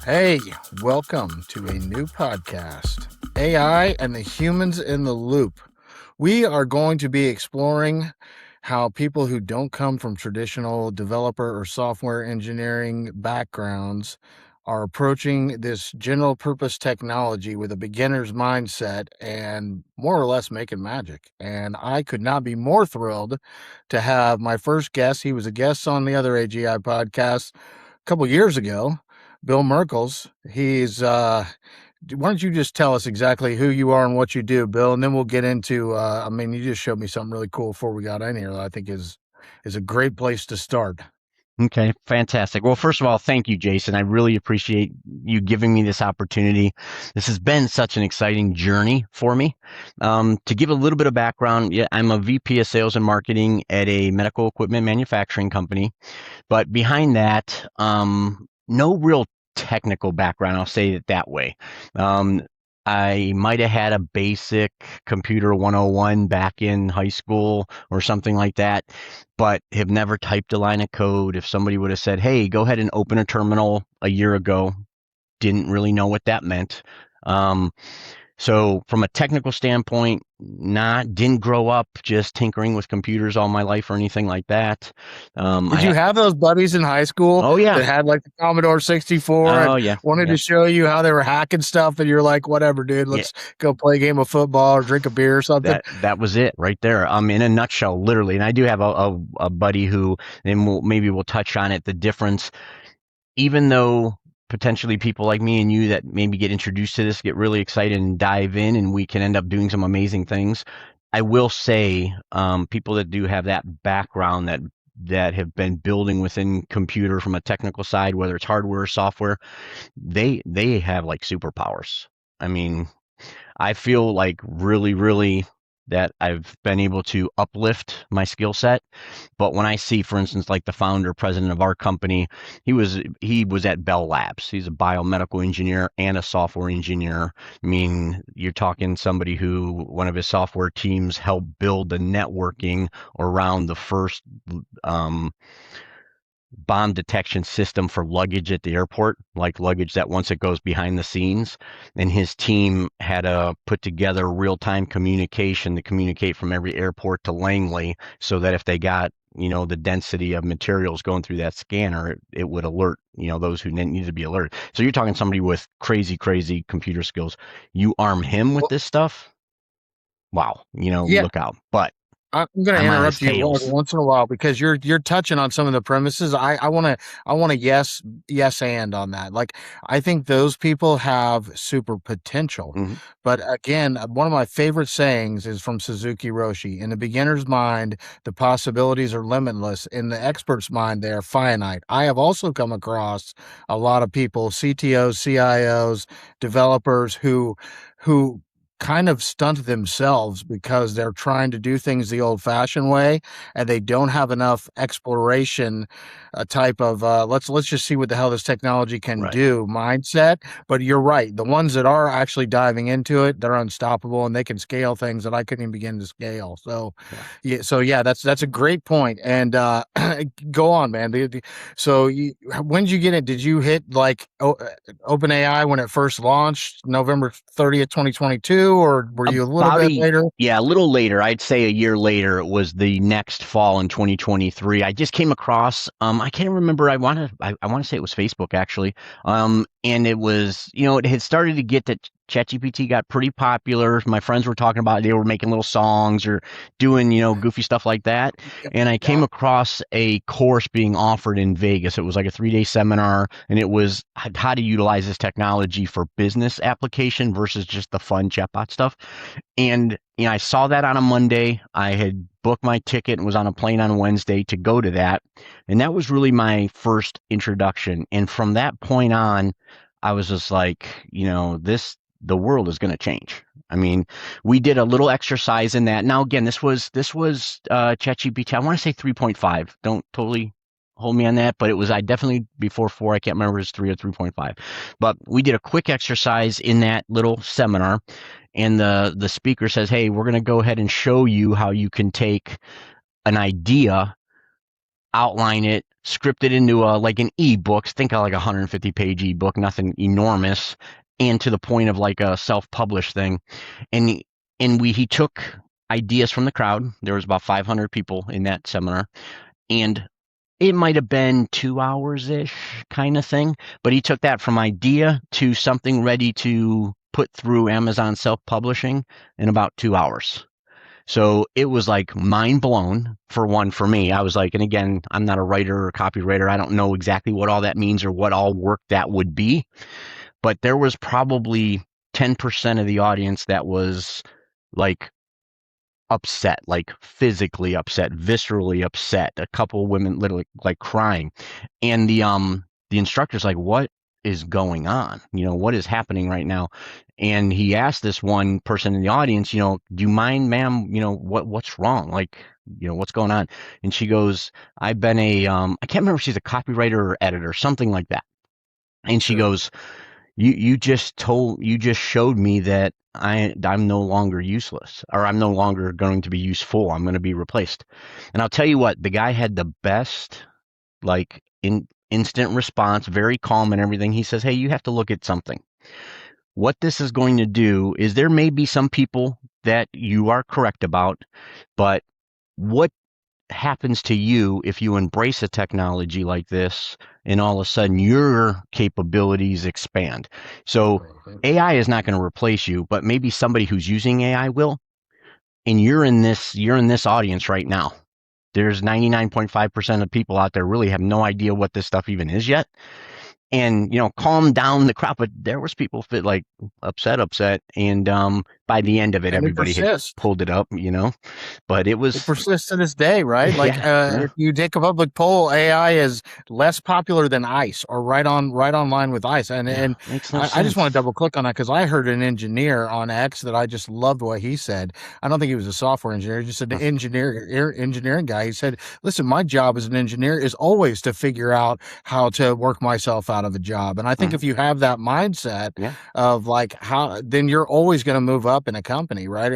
Hey, welcome to a new podcast, AI and the Humans in the Loop. We are going to be exploring how people who don't come from traditional developer or software engineering backgrounds are approaching this general purpose technology with a beginner's mindset and more or less making magic. And I could not be more thrilled to have my first guest. He was a guest on the other AGI podcast a couple years ago, Bill Merkles. Why don't you just tell us exactly who you are and what you do, Bill, and then we'll get into, you just showed me something really cool before we got in here that I think is a great place to start. Okay, fantastic. Well, first of all, thank you, Jason. I really appreciate you giving me this opportunity. This has been such an exciting journey for me. To give a little bit of background, yeah, I'm a VP of sales and marketing at a medical equipment manufacturing company. But behind that, no real technical background, I'll say it that way. I might have had a basic computer 101 back in high school or something like that, but have never typed a line of code. If somebody would have said, hey, go ahead and open a terminal a year ago, didn't really know what that meant. So from a technical standpoint, didn't grow up just tinkering with computers all my life or anything like that. Did you have those buddies in high school Oh yeah. that had like the Commodore 64 Oh and yeah. wanted Yeah. to show you how they were hacking stuff, and you're like, whatever, dude, Yeah. let's go play a game of football or drink a beer or something? That was it right there. In a nutshell, literally. And I do have a buddy who, and we'll touch on it. The difference, even though potentially people like me and you that maybe get introduced to this get really excited and dive in, and we can end up doing some amazing things. I will say, people that do have that background that have been building within computer from a technical side, whether it's hardware or software, they have like superpowers. I mean, I feel like really that I've been able to uplift my skill set. But when I see, for instance, like the founder, president of our company, he was at Bell Labs. He's a biomedical engineer and a software engineer. I mean, you're talking somebody who one of his software teams helped build the networking around the first bomb detection system for luggage at the airport, like luggage that once it goes behind the scenes. And his team had to put together real-time communication to communicate from every airport to Langley so that if they got, the density of materials going through that scanner, it would alert, those who needed to be alerted. So you're talking somebody with crazy computer skills. You arm him with Well, this stuff. Wow, yeah, look out. But I'm going to I'm on his interrupt you every tails. once in a while because you're touching on some of the premises. I want to yes and on that. Like, I think those people have super potential. Hmm. But again, one of my favorite sayings is from Suzuki Roshi. In the beginner's mind, the possibilities are limitless. In the expert's mind, they are finite. I have also come across a lot of people, CTOs, CIOs, developers who kind of stunt themselves because they're trying to do things the old-fashioned way, and they don't have enough exploration, type of let's just see what the hell this technology can Right. do mindset. But you're right, the ones that are actually diving into it, they're unstoppable and they can scale things that I couldn't even begin to scale. So Yeah. yeah, that's a great point. And go on, man. So when did you get it? Did you hit like OpenAI when it first launched, November 30th, 2022, or were you a little About bit later? a little later. I'd say a year later. It was the next fall in 2023. I just came across. I can't remember. I want to say it was Facebook actually. And it was, it had started to get that ChatGPT got pretty popular. My friends were talking about it. They were making little songs or doing, goofy stuff like that. And I came Yeah. across a course being offered in Vegas. It was like a 3-day seminar, and it was how to utilize this technology for business application versus just the fun chatbot stuff. And I saw that on a Monday. I had booked my ticket and was on a plane on Wednesday to go to that. And that was really my first introduction. And from that point on, I was just like, the world is going to change. I mean, we did a little exercise in that. Now, again, this was ChatGPT. I want to say 3.5. Don't totally hold me on that, but I definitely before 4. I can't remember if it's 3 or 3.5. But we did a quick exercise in that little seminar, and the speaker says, "Hey, we're going to go ahead and show you how you can take an idea outline it, script it into like an ebook. Think of like a 150-page ebook, nothing enormous, and to the point of like a self-published thing. And he took ideas from the crowd. There was about 500 people in that seminar, and it might have been 2 hours ish kind of thing. But he took that from idea to something ready to put through Amazon self-publishing in about 2 hours. So it was like mind blown for me. I was like, and again, I'm not a writer or copywriter. I don't know exactly what all that means or what all work that would be. But there was probably 10% of the audience that was like upset, like physically upset, viscerally upset. A couple of women literally like crying. And the instructor's like, what is going on? What is happening right now? And he asked this one person in the audience, do you mind, ma'am, what's wrong? Like, what's going on? And she goes, I've been I can't remember if she's a copywriter or editor, something like that. And she goes, you just showed me that I'm no longer useless, or I'm no longer going to be useful. I'm going to be replaced. And I'll tell you what, the guy had the best, like, instant response, very calm and everything. He says, hey, you have to look at something. What this is going to do is there may be some people that you are correct about, but what happens to you if you embrace a technology like this and all of a sudden your capabilities expand? So AI is not going to replace you, but maybe somebody who's using AI will. And you're in this audience right now. There's 99.5% of people out there really have no idea what this stuff even is yet. And calm down the crowd, but there was people like upset, and by the end of it, And it everybody had persists. pulled it up, but it It was persists to this day, right? Like, yeah. if you take a public poll, AI is less popular than ICE, or right on line with ICE. And Yeah, and makes no I just want to sense. double click on that because I heard an engineer on X that I just loved what he said. I don't think he was a software engineer, just an engineering guy. He said, "Listen, my job as an engineer is always to figure out how to work myself out of a job." And I think if you have that mindset Yeah, of like then you're always going to move up in a company, right?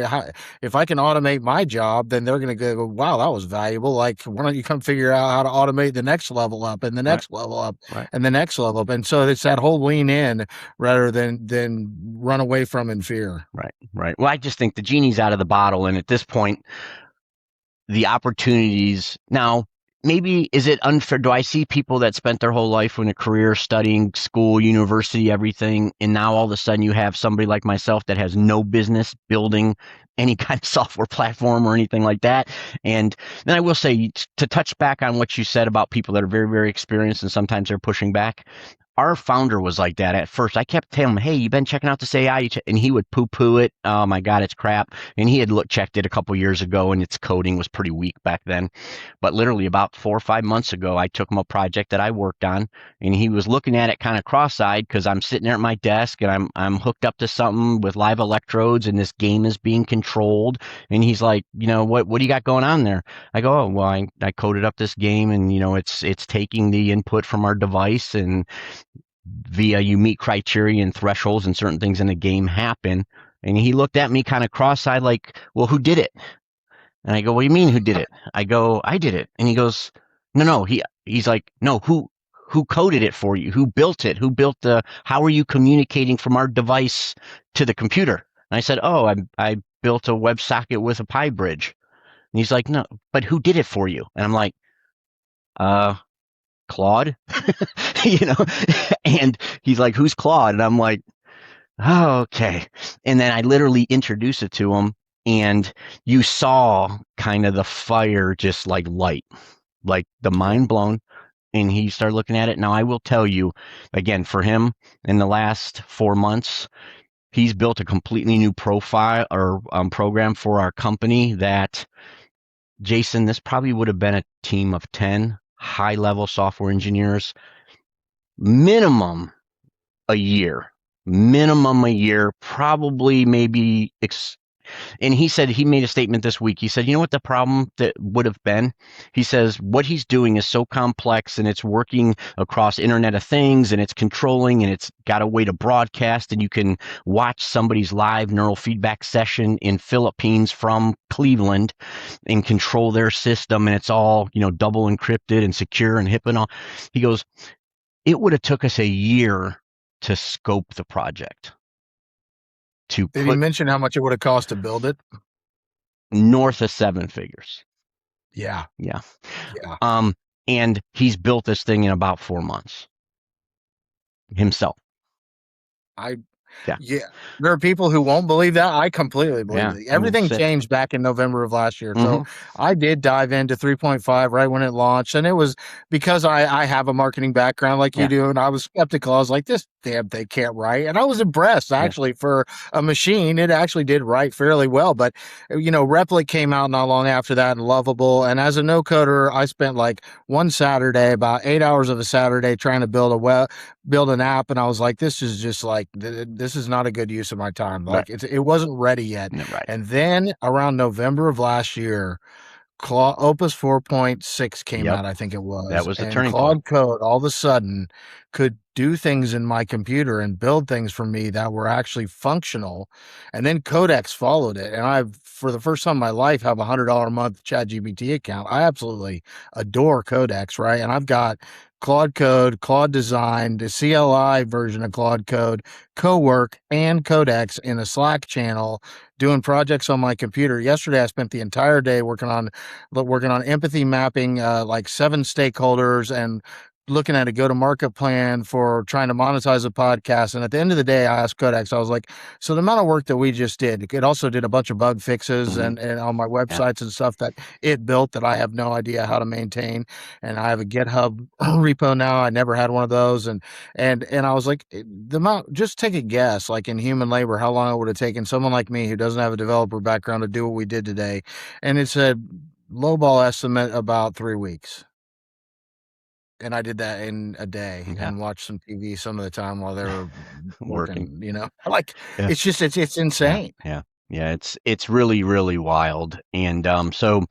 If I can automate my job, then they're going to go, wow, that was valuable. Like, why don't you come figure out how to automate the next level up and the right, next level up right, and the next level up? And so it's that whole lean in rather than run away from in fear. right. Well, I just think the genie's out of the bottle, and at this point, the opportunities now. Maybe is it unfair? Do I see people that spent their whole life in a career studying, school, university, everything, and now all of a sudden you have somebody like myself that has no business building any kind of software platform or anything like that? And then I will say, to touch back on what you said about people that are very, very experienced and sometimes they're pushing back. Our founder was like that at first. I kept telling him, hey, you been checking out this AI? And he would poo-poo it. Oh, my God, it's crap. And he had checked it a couple years ago, and its coding was pretty weak back then. But literally about 4 or 5 months ago, I took him a project that I worked on, and he was looking at it kind of cross-eyed because I'm sitting there at my desk, and I'm hooked up to something with live electrodes, and this game is being controlled. And he's like, what do you got going on there? I go, oh, well, I coded up this game, and, it's taking the input from our device, and via you meet criteria and thresholds and certain things in the game happen. And he looked at me kind of cross-eyed like, well, who did it? And I go, what do you mean who did it? I go, I did it. And he goes, no. He's like, no, who coded it for you? Who built it? How are you communicating from our device to the computer? And I said, oh, I built a WebSocket with a Pi bridge. And he's like, no, but who did it for you? And I'm like, Claude, you know, and he's like, who's Claude? And I'm like, oh, okay. And then I literally introduced it to him, and you saw kind of the fire just like light, like the Yeah. mind blown. And he started looking at it. Now, I will tell you, again, for him, in the last 4 months, he's built a completely new profile or program for our company that, Jason, this probably would have been a team of 10 high level software engineers, minimum a year, probably maybe And he said, he made a statement this week. He said, you know what the problem that would have been? He says, what he's doing is so complex and it's working across Internet of Things and it's controlling and it's got a way to broadcast and you can watch somebody's live neurofeedback session in Philippines from Cleveland and control their system. And it's all, double encrypted and secure and HIPAA and all. He goes, it would have took us a year to scope the project. To Did he put mention how much it would have cost to build it? north of 7 figures. Yeah. Yeah. Yeah. And he's built this thing in about 4 months himself. Yeah, there are people who won't believe that. I completely believe it. Everything changed back in November of last year. So I did dive into 3.5 right when it launched. And it was because I have a marketing background like you do. And I was skeptical. I was like, this damn thing can't write. And I was impressed, actually, for a machine. It actually did write fairly well. But, Replit came out not long after that and Lovable. And as a no-coder, I spent like one Saturday, about 8 hours of a Saturday, trying to build an app. And I was like, this is just like, this is not a good use of my time. Like it wasn't ready yet. And then around November of last year, Opus 4.6 came out, I think it was. That was the and turning Claude point. Code all of a sudden could do things in my computer and build things for me that were actually functional. And then Codex followed it. And I, for the first time in my life, have a $100 a month ChatGPT account. I absolutely adore Codex, right? And I've got Claude Code, Claude Design, the CLI version of Claude Code, Cowork, and Codex in a Slack channel doing projects on my computer. Yesterday, I spent the entire day working on empathy mapping, like 7 stakeholders and looking at a go-to-market plan for trying to monetize a podcast. And at the end of the day, I asked Codex, I was like, so the amount of work that we just did, it also did a bunch of bug fixes and on my websites and stuff that it built that I have no idea how to maintain. And I have a GitHub repo now. I never had one of those. And I was like, the amount, just take a guess, like in human labor, how long it would have taken someone like me who doesn't have a developer background to do what we did today. And it said lowball estimate about 3 weeks. And I did that in a day and watched some TV some of the time while they were working, like it's just, it's insane. Yeah. It's really, really wild. And, so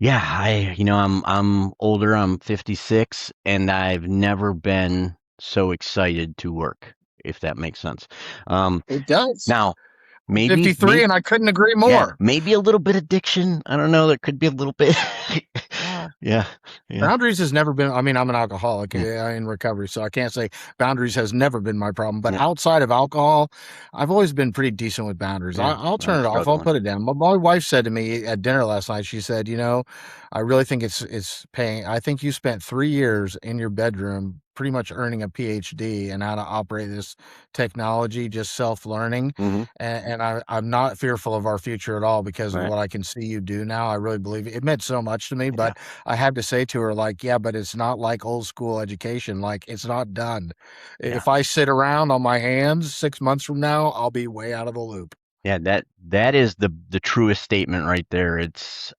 yeah, I'm older, I'm 56 and I've never been so excited to work, if that makes sense. It does. Now, maybe 53 and I couldn't agree more. Maybe a little bit addiction. I don't know. There could be a little bit. Yeah. Boundaries has never been, I'm an alcoholic in recovery, so I can't say boundaries has never been my problem. But outside of alcohol, I've always been pretty decent with boundaries. I'll turn it off. I'll put it down. My wife said to me at dinner last night, she said, I really think it's paying. I think you spent 3 years in your bedroom pretty much earning a PhD in how to operate this technology, just self-learning. And I'm not fearful of our future at all because of what I can see you do now. I really believe it meant so much to me, but I had to say to her, like, but it's not like old school education. Like, it's not done. If I sit around on my hands 6 months from now, I'll be way out of the loop. Yeah, that is the truest statement right there.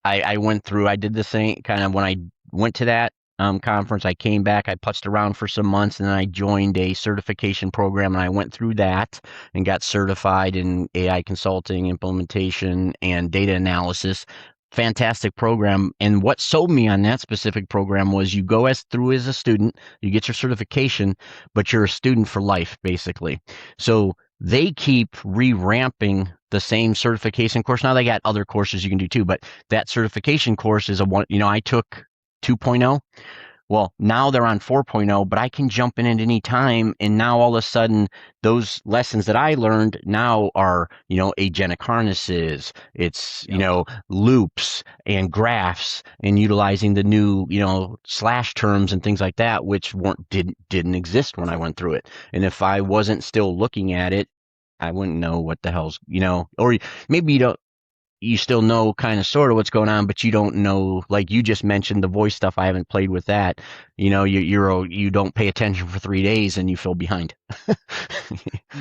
I did the same kind of when I went to that conference. I came back, I putzed around for some months, and then I joined a certification program, and I went through that and got certified in AI consulting, implementation, and data analysis. Fantastic program. And what sold me on that specific program was you go through as a student, you get your certification, but you're a student for life, basically. So they keep re-ramping the same certification course. Now they got other courses you can do too, but that certification course is I took 2.0. Well, now they're on 4.0, but I can jump in at any time. And now all of a sudden, those lessons that I learned now are, agentic harnesses. It's, loops and graphs and utilizing the new, slash terms and things like that, which didn't exist when I went through it. And if I wasn't still looking at it, I wouldn't know what the hell's, or maybe you still know kind of sort of what's going on, but you don't know, like you just mentioned, the voice stuff. I haven't played with that. You don't pay attention for 3 days and you feel behind.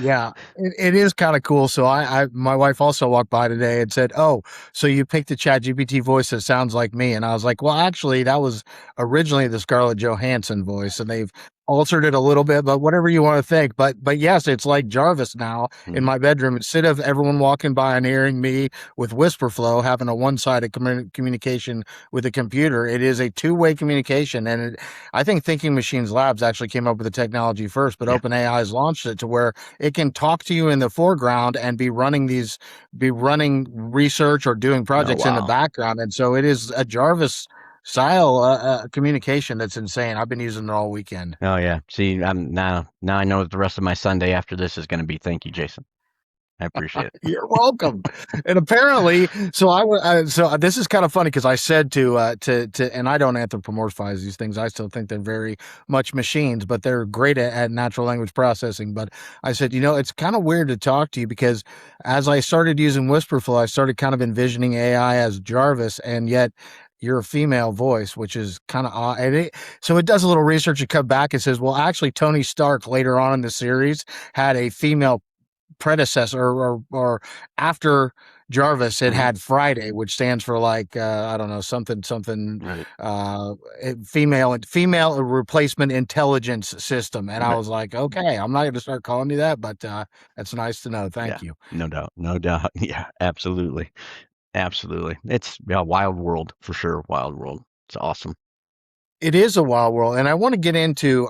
Yeah, it is kind of cool. So my wife also walked by today and said, "Oh, so you picked a ChatGPT voice that sounds like me?" And I was like, "Well, actually, that was originally the Scarlett Johansson voice, and they've altered it a little bit, but whatever you want to think. But yes, it's like Jarvis now in Mm. my bedroom. Instead of everyone walking by and hearing me with whisper flow, having a one-sided communication with a computer, it is a two-way communication. And I think Thinking Machines Labs actually came up with the technology first, but Yeah. OpenAI has launched it to where it can talk to you in the foreground and be running research or doing Oh, projects in the wow. background. And so it is a Jarvis style communication that's insane. I've been using it all weekend. Oh, yeah. See, I'm now I know what the rest of my Sunday after this is going to be. Thank you, Jason. I appreciate it. You're welcome. And apparently, so this is kind of funny because I said and I don't anthropomorphize these things. I still think they're very much machines, but they're great at natural language processing. But I said, it's kind of weird to talk to you because as I started using Whisperflow, I started kind of envisioning AI as Jarvis, and yet you're a female voice, which is kind of odd. So it does a little research and come back and says, well, actually, Tony Stark later on in the series had a female predecessor or after Jarvis, it Mhm. had Friday, which stands for like I don't know, something Right. uh female replacement intelligence system. And I Right. was like, okay, I'm not going to start calling you that, but that's nice to know. Yeah. Thank you. No doubt. No doubt. Yeah. Absolutely. Absolutely. It's a wild world for sure. Wild world. It's awesome. It is a wild world, and I want to get into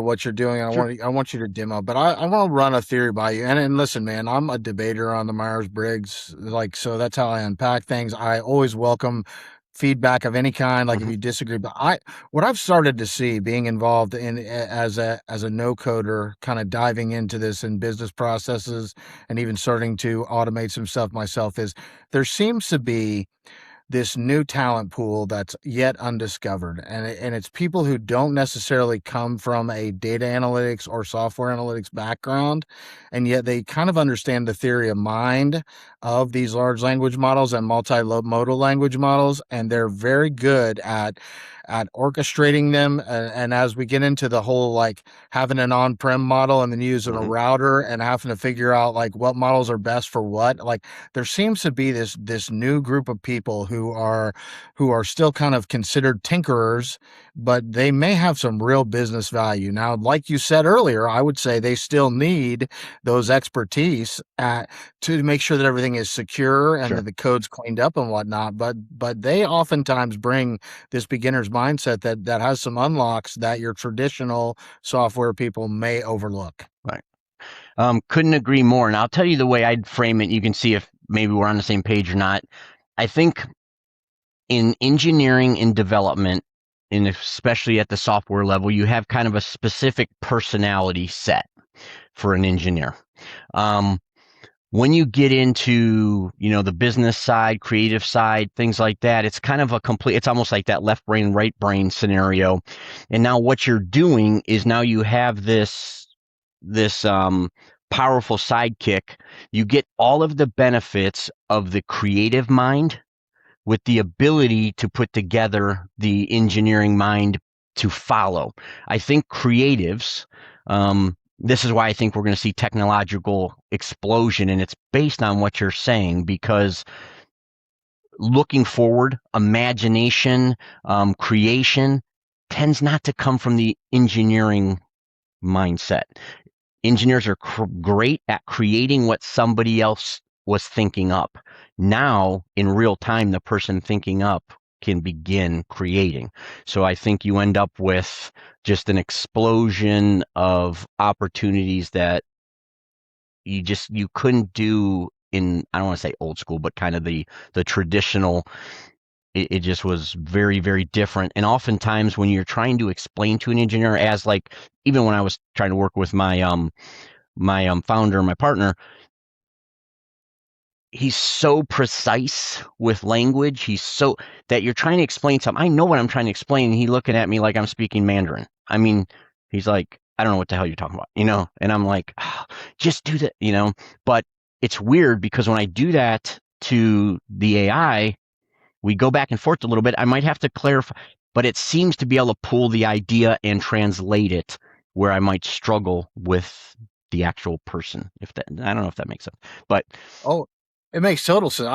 what you're doing. And Sure. I want you to demo, but I want to run a theory by you. And listen, man, I'm a debater on the Myers Briggs, like so. That's how I unpack things. I always welcome feedback of any kind, like if Hmm. you disagree. But what I've started to see being involved in as a no coder, kind of diving into this in business processes, and even starting to automate some stuff myself, is there seems to be this new talent pool that's yet undiscovered, and it's people who don't necessarily come from a data analytics or software analytics background, and yet they kind of understand the theory of mind of these large language models and multimodal language models, and they're very good at orchestrating them. And as we get into the whole like having an on-prem model and then using a Hmm. router and having to figure out like what models are best for what, like there seems to be this new group of people who are still kind of considered tinkerers, but they may have some real business value. Now, like you said earlier, I would say they still need those expertise to make sure that everything is secure and that Sure. the code's cleaned up and whatnot. But they oftentimes bring this beginner's mindset that has some unlocks that your traditional software people may overlook. Right. Couldn't agree more. And I'll tell you the way I'd frame it. You can see if maybe we're on the same page or not. I think in engineering and development, and especially at the software level, you have kind of a specific personality set for an engineer. Um, when you get into the business side, creative side, things like that, it's kind of it's almost like that left brain, right brain scenario. And now what you're doing is now you have this powerful sidekick. You get all of the benefits of the creative mind with the ability to put together the engineering mind to follow. I think creatives, this is why I think we're going to see technological explosion, and it's based on what you're saying, because looking forward, imagination, creation tends not to come from the engineering mindset. Engineers are great at creating what somebody else was thinking up. Now, in real time, the person thinking up can begin creating. So I think you end up with just an explosion of opportunities that you couldn't do in, I don't want to say old school, but kind of the traditional. It just was very, very different. And oftentimes when you're trying to explain to an engineer, as like even when I was trying to work with my founder, my partner, he's so precise with language. He's so that you're trying to explain something. I know what I'm trying to explain, and he's looking at me like I'm speaking Mandarin. I mean, he's like, I don't know what the hell you're talking about. And I'm like, oh, just do that. But it's weird because when I do that to the AI, we go back and forth a little bit. I might have to clarify, but it seems to be able to pull the idea and translate it where I might struggle with the actual person. If that, I don't know if that makes sense, but Oh, It makes total sense.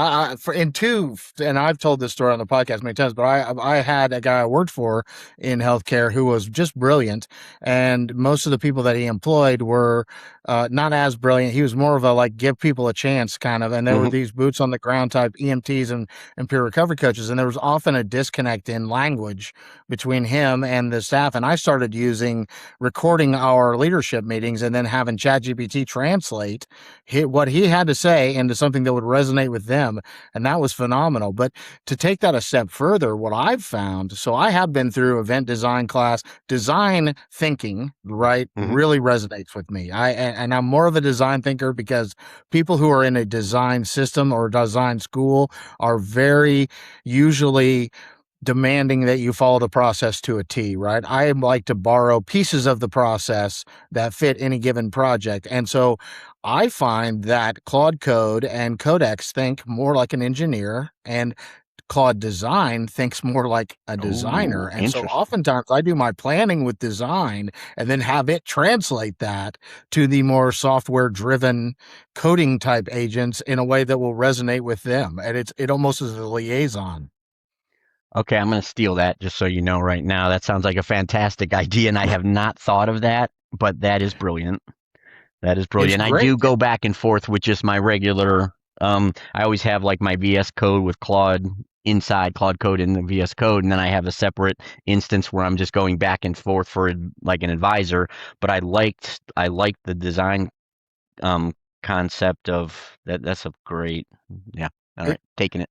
And I've told this story on the podcast many times, but I had a guy I worked for in healthcare who was just brilliant, and most of the people that he employed were not as brilliant. He was more of a like give people a chance kind of, and there were Hmm. these boots on the ground type EMTs and peer recovery coaches, and there was often a disconnect in language between him and the staff. And I started using recording our leadership meetings and then having ChatGPT translate what he had to say into something that would resonate with them. And that was phenomenal. But to take that a step further, what I've found, so I have been through event design class, design thinking, right, Hmm. really resonates with me. And I'm more of a design thinker because people who are in a design system or design school are very usually demanding that you follow the process to a T, right? I like to borrow pieces of the process that fit any given project. And so I find that Claude Code and Codex think more like an engineer, and Claude Design thinks more like a designer. Ooh, And so interesting. oftentimes I do my planning with design and then have it translate that to the more software driven coding type agents in a way that will resonate with them. And it almost is a liaison. Okay, I'm going to steal that just so you know right now. That sounds like a fantastic idea, and I have not thought of that, but that is brilliant. That is It's brilliant. I great. do go back and forth with just my regular. I always have like my VS Code with Claude inside Claude Code in the VS Code, and then I have a separate instance where I'm just going back and forth for like an advisor. But I liked the design concept of that. That's a great. Yeah. All right, taking it.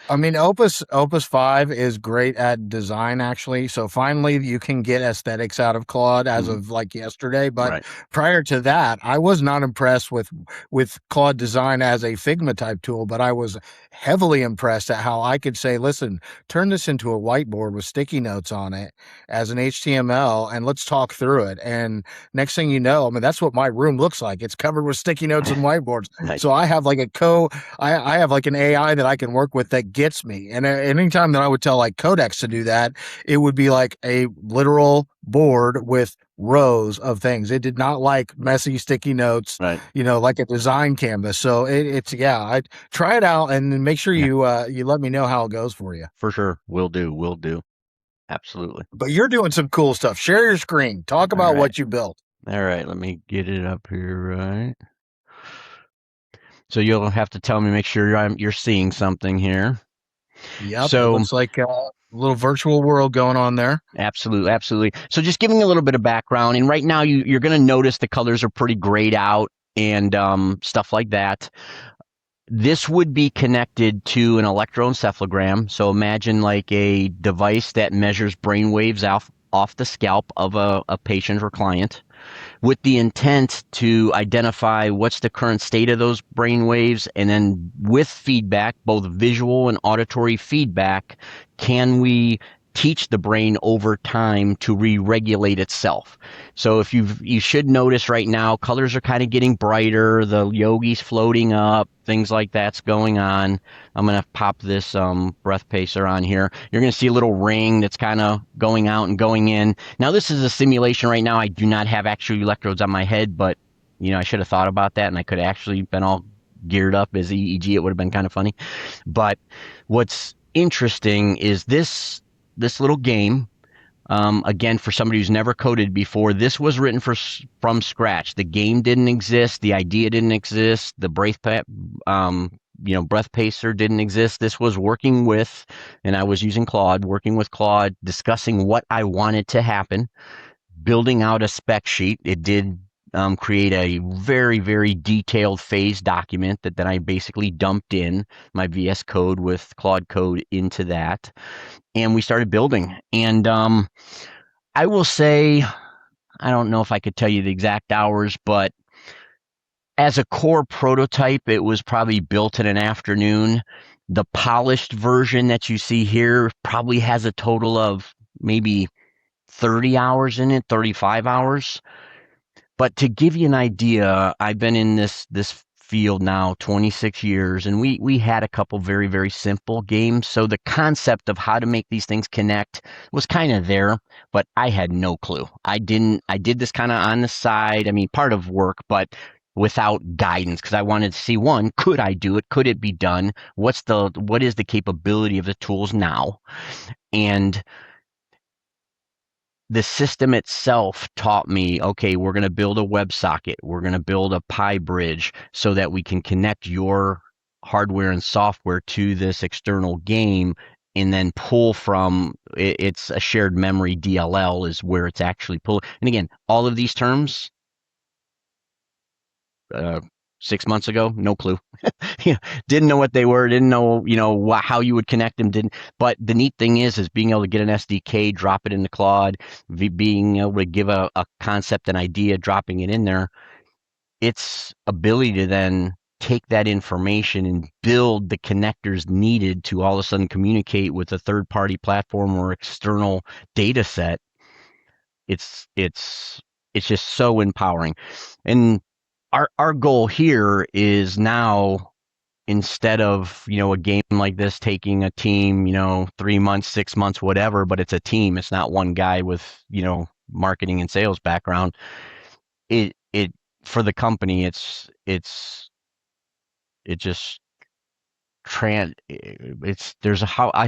I mean, Opus 5 is great at design, actually. So finally, you can get aesthetics out of Claude as Mhm. of like yesterday. But Right. prior to that, I was not impressed with Claude Design as a Figma type tool. But I was heavily impressed at how I could say, "Listen, turn this into a whiteboard with sticky notes on it as an HTML, and let's talk through it." And next thing you know, I mean, that's what my room looks like. It's covered with sticky notes and whiteboards. Nice. So I have like I have like an AI that I can work with that gets me. And anytime that I would tell like Codex to do that, it would be like a literal board with rows of things. It did not like messy sticky notes, Right. like a design canvas. So yeah, I try it out and then make sure Yeah. you let me know how it goes for you. For sure. Will do. Will do. Absolutely. But you're doing some cool stuff. Share your screen. Talk All about right. what you built. All right. Let me get it up here. Right. So you'll have to tell me, make sure you're seeing something here. Yep, it So looks like a little virtual world going on there. absolutely, absolutely. So just giving a little bit of background, and right now you're going to notice the colors are pretty grayed out and stuff like that. This would be connected to an electroencephalogram. So imagine like a device that measures brain waves off the scalp of a patient or client, with the intent to identify what's the current state of those brain waves, and then with feedback, both visual and auditory feedback, can we teach the brain over time to re-regulate itself. So if you should notice right now, colors are kind of getting brighter, the yogi's floating up, things like that's going on. I'm going to pop this breath pacer on here. You're going to see a little ring that's kind of going out and going in. Now, this is a simulation right now. I do not have actual electrodes on my head, but I should have thought about that, and I could have actually been all geared up as EEG. It would have been kind of funny. But what's interesting is this little game. Again, for somebody who's never coded before, this was written from scratch. The game didn't exist. The idea didn't exist. The breath pacer didn't exist. This was working with, and I was using Claude, working with Claude, discussing what I wanted to happen, building out a spec sheet. It did create a very, very detailed phase document that then I basically dumped in my VS Code with Claude Code into that, and we started building. And I will say, I don't know if I could tell you the exact hours, but as a core prototype, it was probably built in an afternoon. The polished version that you see here probably has a total of maybe 30 hours in it, 35 hours. But to give you an idea, I've been in this field now 26 years, and we had a couple very, very simple games. So the concept of how to make these things connect was kind of there, but I had no clue. I did this kind of on the side. I mean, part of work, but without guidance, because I wanted to see, one, could I do it? Could it be done? What is the capability of the tools now? And the system itself taught me, okay, we're going to build a WebSocket. We're going to build a Pi bridge so that we can connect your hardware and software to this external game and then pull from it's a shared memory. DLL is where it's actually pulled. And again, all of these terms, uh, 6 months ago, no clue. Didn't know what they were, didn't know, how you would connect them, didn't. But the neat thing is being able to get an SDK, drop it into Claude, being able to give a concept, an idea, dropping it in there. Its ability to then take that information and build the connectors needed to all of a sudden communicate with a third-party platform or external data set. It's just so empowering. And our goal here is now, instead of, a game like this taking a team, 3 months, 6 months, whatever, but it's a team. It's not one guy with, marketing and sales background. It for the company, it just it's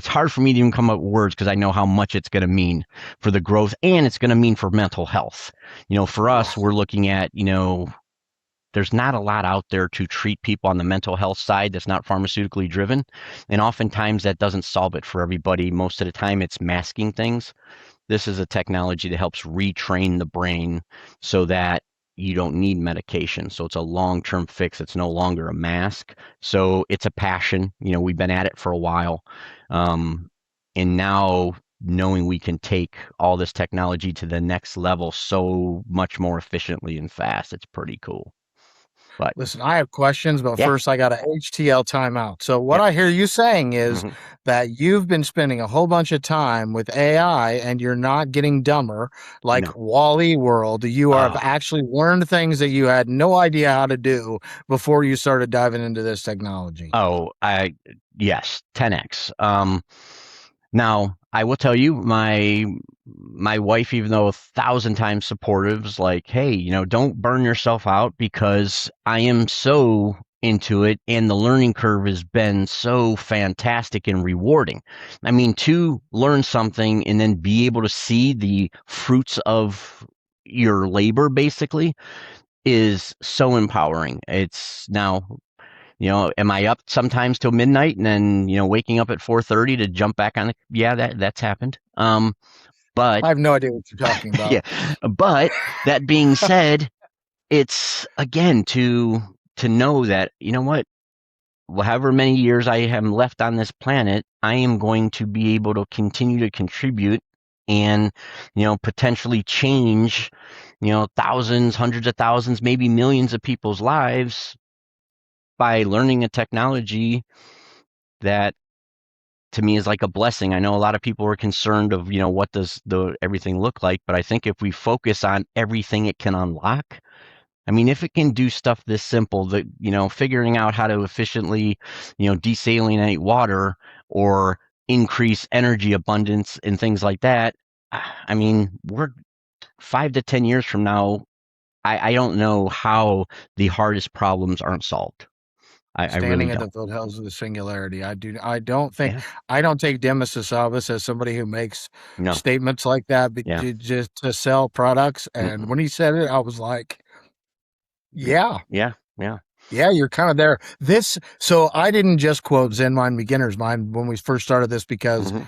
hard for me to even come up with words, because I know how much it's going to mean for the growth, and it's going to mean for mental health. For us, we're looking at, there's not a lot out there to treat people on the mental health side that's not pharmaceutically driven. And oftentimes that doesn't solve it for everybody. Most of the time it's masking things. This is a technology that helps retrain the brain so that you don't need medication. So it's a long-term fix. It's no longer a mask. So it's a passion. We've been at it for a while. And now knowing we can take all this technology to the next level so much more efficiently and fast, it's pretty cool. But Listen, I have questions, but yeah, first I got a HTL timeout. So what yep. I hear you saying is Mhm. that you've been spending a whole bunch of time with AI and you're not getting dumber like No. Wall-E World. You have Oh, actually learned things that you had no idea how to do before you started diving into this technology. yes, 10x. Now I will tell you, my wife, even though 1,000 times supportive, is like, hey, don't burn yourself out, because I am so into it, and the learning curve has been so fantastic and rewarding. I mean, to learn something and then be able to see the fruits of your labor, basically, is so empowering. It's now, am I up sometimes till midnight and then, waking up at 4:30 to jump back on yeah, that's happened. But I have no idea what you're talking yeah, about. but that being said, it's again to know that, what, however many years I am left on this planet, I am going to be able to continue to contribute and, potentially change, thousands, hundreds of thousands, maybe millions of people's lives by learning a technology that, to me, is like a blessing. I know a lot of people are concerned of, what does the everything look like, but I think if we focus on everything it can unlock, I mean, if it can do stuff this simple, that, figuring out how to efficiently, desalinate water or increase energy abundance and things like that, I mean, we're 5 to 10 years from now. I don't know how the hardest problems aren't solved. I really Standing at don't. the foothills of the singularity. I don't think Yeah. I don't take Demis Hassabis as somebody who makes No. statements like that Yeah. just to sell products. And Mm-mm. when he said it, I was like, Yeah. yeah, Yeah. Yeah. yeah, you're kind of there. So I didn't just quote Zen Mind, Beginner's Mind when we first started this Hmm.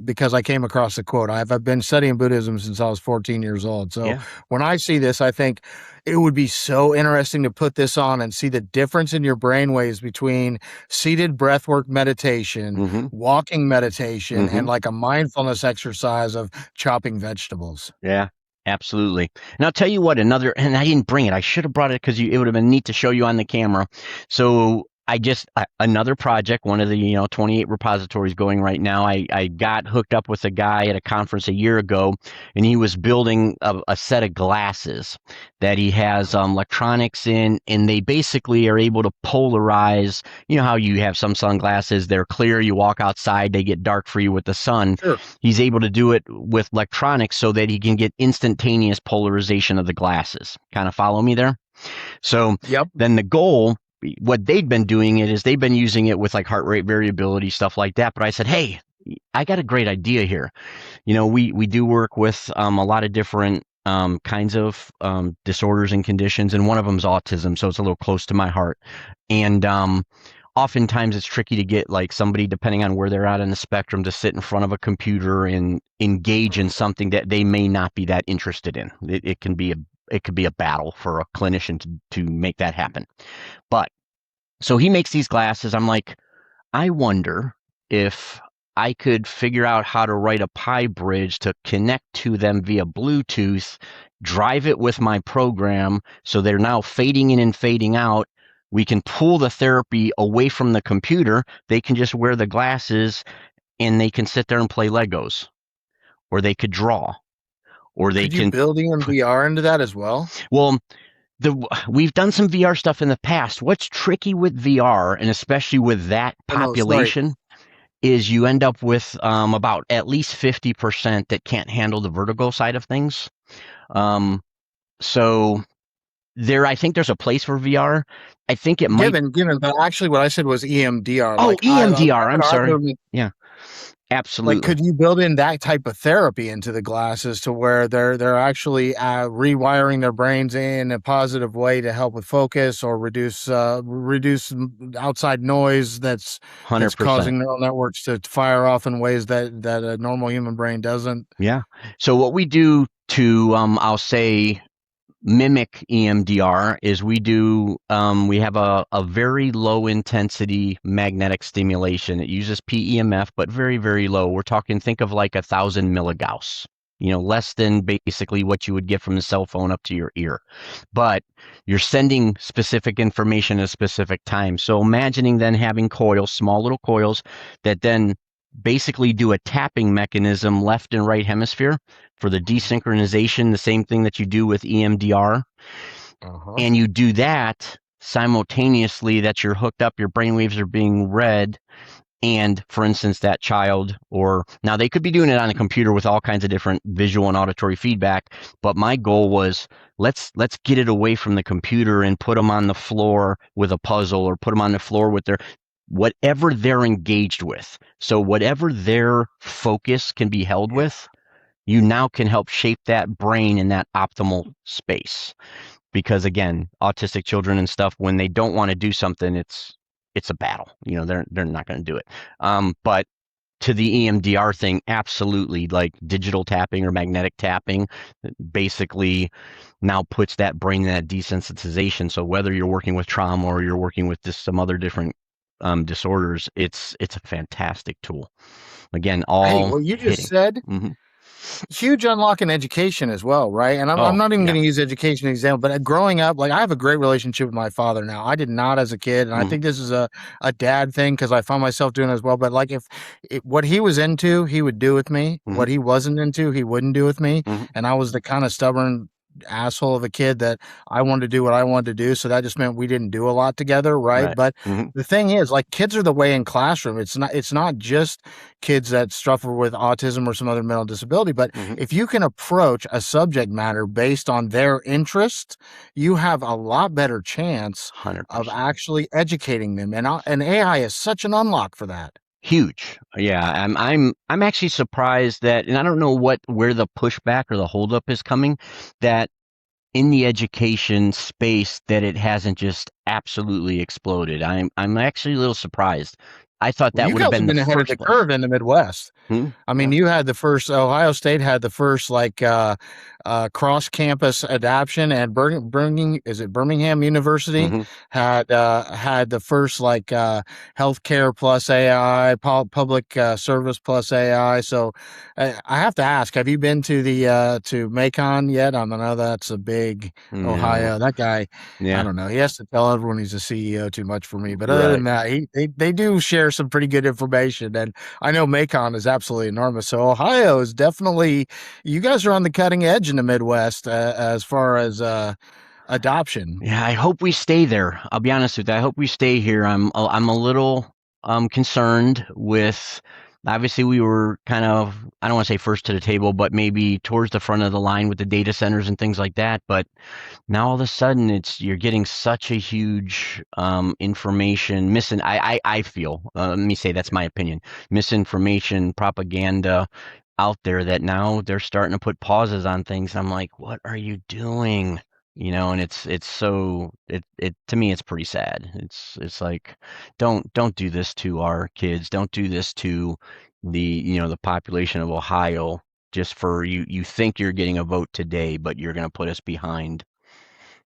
because I came across the quote. I've been studying Buddhism since I was 14 years old. So Yeah. when I see this, I think it would be so interesting to put this on and see the difference in your brain waves between seated breathwork meditation, Hmm. walking meditation, Hmm. and like a mindfulness exercise of chopping vegetables. Yeah. Absolutely. And I'll tell you what, and I didn't bring it. I should have brought it, because it would have been neat to show you on the camera. So another project, one of the, 28 repositories going right now. I got hooked up with a guy at a conference a year ago, and he was building a set of glasses that he has electronics in, and they basically are able to polarize. You know how you have some sunglasses, they're clear, you walk outside, they get dark for you with the sun. Sure. He's able to do it with electronics so that he can get instantaneous polarization of the glasses. Kind of follow me there? So Yep. then the goal, what they'd been doing it is they've been using it with like heart rate variability, stuff like that. But I said, hey, I got a great idea here. We do work with a lot of different kinds of disorders and conditions, and one of them is autism, so it's a little close to my heart. And oftentimes it's tricky to get like somebody, depending on where they're at in the spectrum, to sit in front of a computer and engage in something that they may not be that interested in. It can be a battle for a clinician to make that happen. But so he makes these glasses. I'm like, I wonder if I could figure out how to write a Pi bridge to connect to them via Bluetooth, drive it with my program so they're now fading in and fading out. We can pull the therapy away from the computer. They can just wear the glasses and they can sit there and play Legos, or they could draw, or they Could you can. build EMDR into that as well? Well, we've done some VR stuff in the past. What's tricky with VR, and especially with that Oh, no, sorry. population, is you end up with about at least 50% that can't handle the vertigo side of things. So I think there's a place for VR. I think it might. Given, but actually, what I said was EMDR. Oh, Like I EMDR. I'm could sorry. argue, Yeah, like, absolutely. could you build in that type of therapy into the glasses to where they're actually rewiring their brains in a positive way to help with focus or reduce outside noise that's 100%. causing neural networks to fire off in ways that a normal human brain doesn't? Yeah. So what we do to, I'll say, mimic EMDR is we have a very low intensity magnetic stimulation. It uses PEMF, but very, very low. We're talking, think of like 1,000 milligauss, less than basically what you would get from the cell phone up to your ear. But you're sending specific information at a specific time. So imagining then having coils, small little coils, that then basically do a tapping mechanism left and right hemisphere for the desynchronization, the same thing that you do with EMDR. Uh-huh. And you do that simultaneously that you're hooked up, your brainwaves are being read. And for instance, that child, or now they could be doing it on a computer with all kinds of different visual and auditory feedback. But my goal was let's get it away from the computer and put them on the floor with a puzzle, or put them on the floor with whatever they're engaged with. So whatever their focus can be held with, you now can help shape that brain in that optimal space. Because again, autistic children and stuff, when they don't want to do something, it's a battle. They're not going to do it. But to the EMDR thing, absolutely, like digital tapping or magnetic tapping basically now puts that brain in that desensitization. So whether you're working with trauma or you're working with just some other different disorders, it's a fantastic tool. Again, Hey, all well, you just hitting. said Mm-hmm. huge unlock in education as well, right? And I'm Oh, not even yeah. going to use education example, but growing up, like I have a great relationship with my father now. I did not as a kid, and I Mm-hmm. think this is a dad thing because I find myself doing it as well. But like if what he was into, he would do with me. Mm-hmm. What he wasn't into, he wouldn't do with me. Mm-hmm. And I was the kind of stubborn asshole of a kid that I wanted to do what I wanted to do. So that just meant we didn't do a lot together, right? Right. But Mm-hmm. the thing is, like kids are the way in classroom. It's not just kids that suffer with autism or some other mental disability, but Mm-hmm. if you can approach a subject matter based on their interest, you have a lot better chance of 100%. actually educating them. And AI is such an unlock for that. Huge. Yeah, I'm actually surprised that, and I don't know where the pushback or the holdup is coming, that in the education space that it hasn't just absolutely exploded. I'm actually a little surprised. I thought Well, that you would have guys have been the been ahead of the first place. curve in the Midwest. Hmm? I mean, Yeah. you had the first. Ohio State had the first cross campus adoption, and Birmingham University Hmm. had the first healthcare plus AI, public service plus AI. So I have to ask, have you been to the to MAICON yet? I know that's a big No. Ohio. That guy, I Yeah. don't know. He has to tell everyone he's a CEO too much for me. But other than Right. that, they do share some pretty good information. And I know MAICON is absolutely enormous. So Ohio is definitely, you guys are on the cutting edge in the Midwest as far as adoption. Yeah, I hope we stay there. I'll be honest with you. I hope we stay here. I'm a little concerned with obviously we were kind of, I don't want to say first to the table, but maybe towards the front of the line with the data centers and things like that. But now all of a sudden you're getting such a huge information missing. I feel, let me say that's my opinion, misinformation, propaganda out there that now they're starting to put pauses on things. I'm like, what are you doing? And it's so it to me it's pretty sad. It's like don't do this to our kids. Don't do this to the population of Ohio just for you think you're getting a vote today, but you're going to put us behind.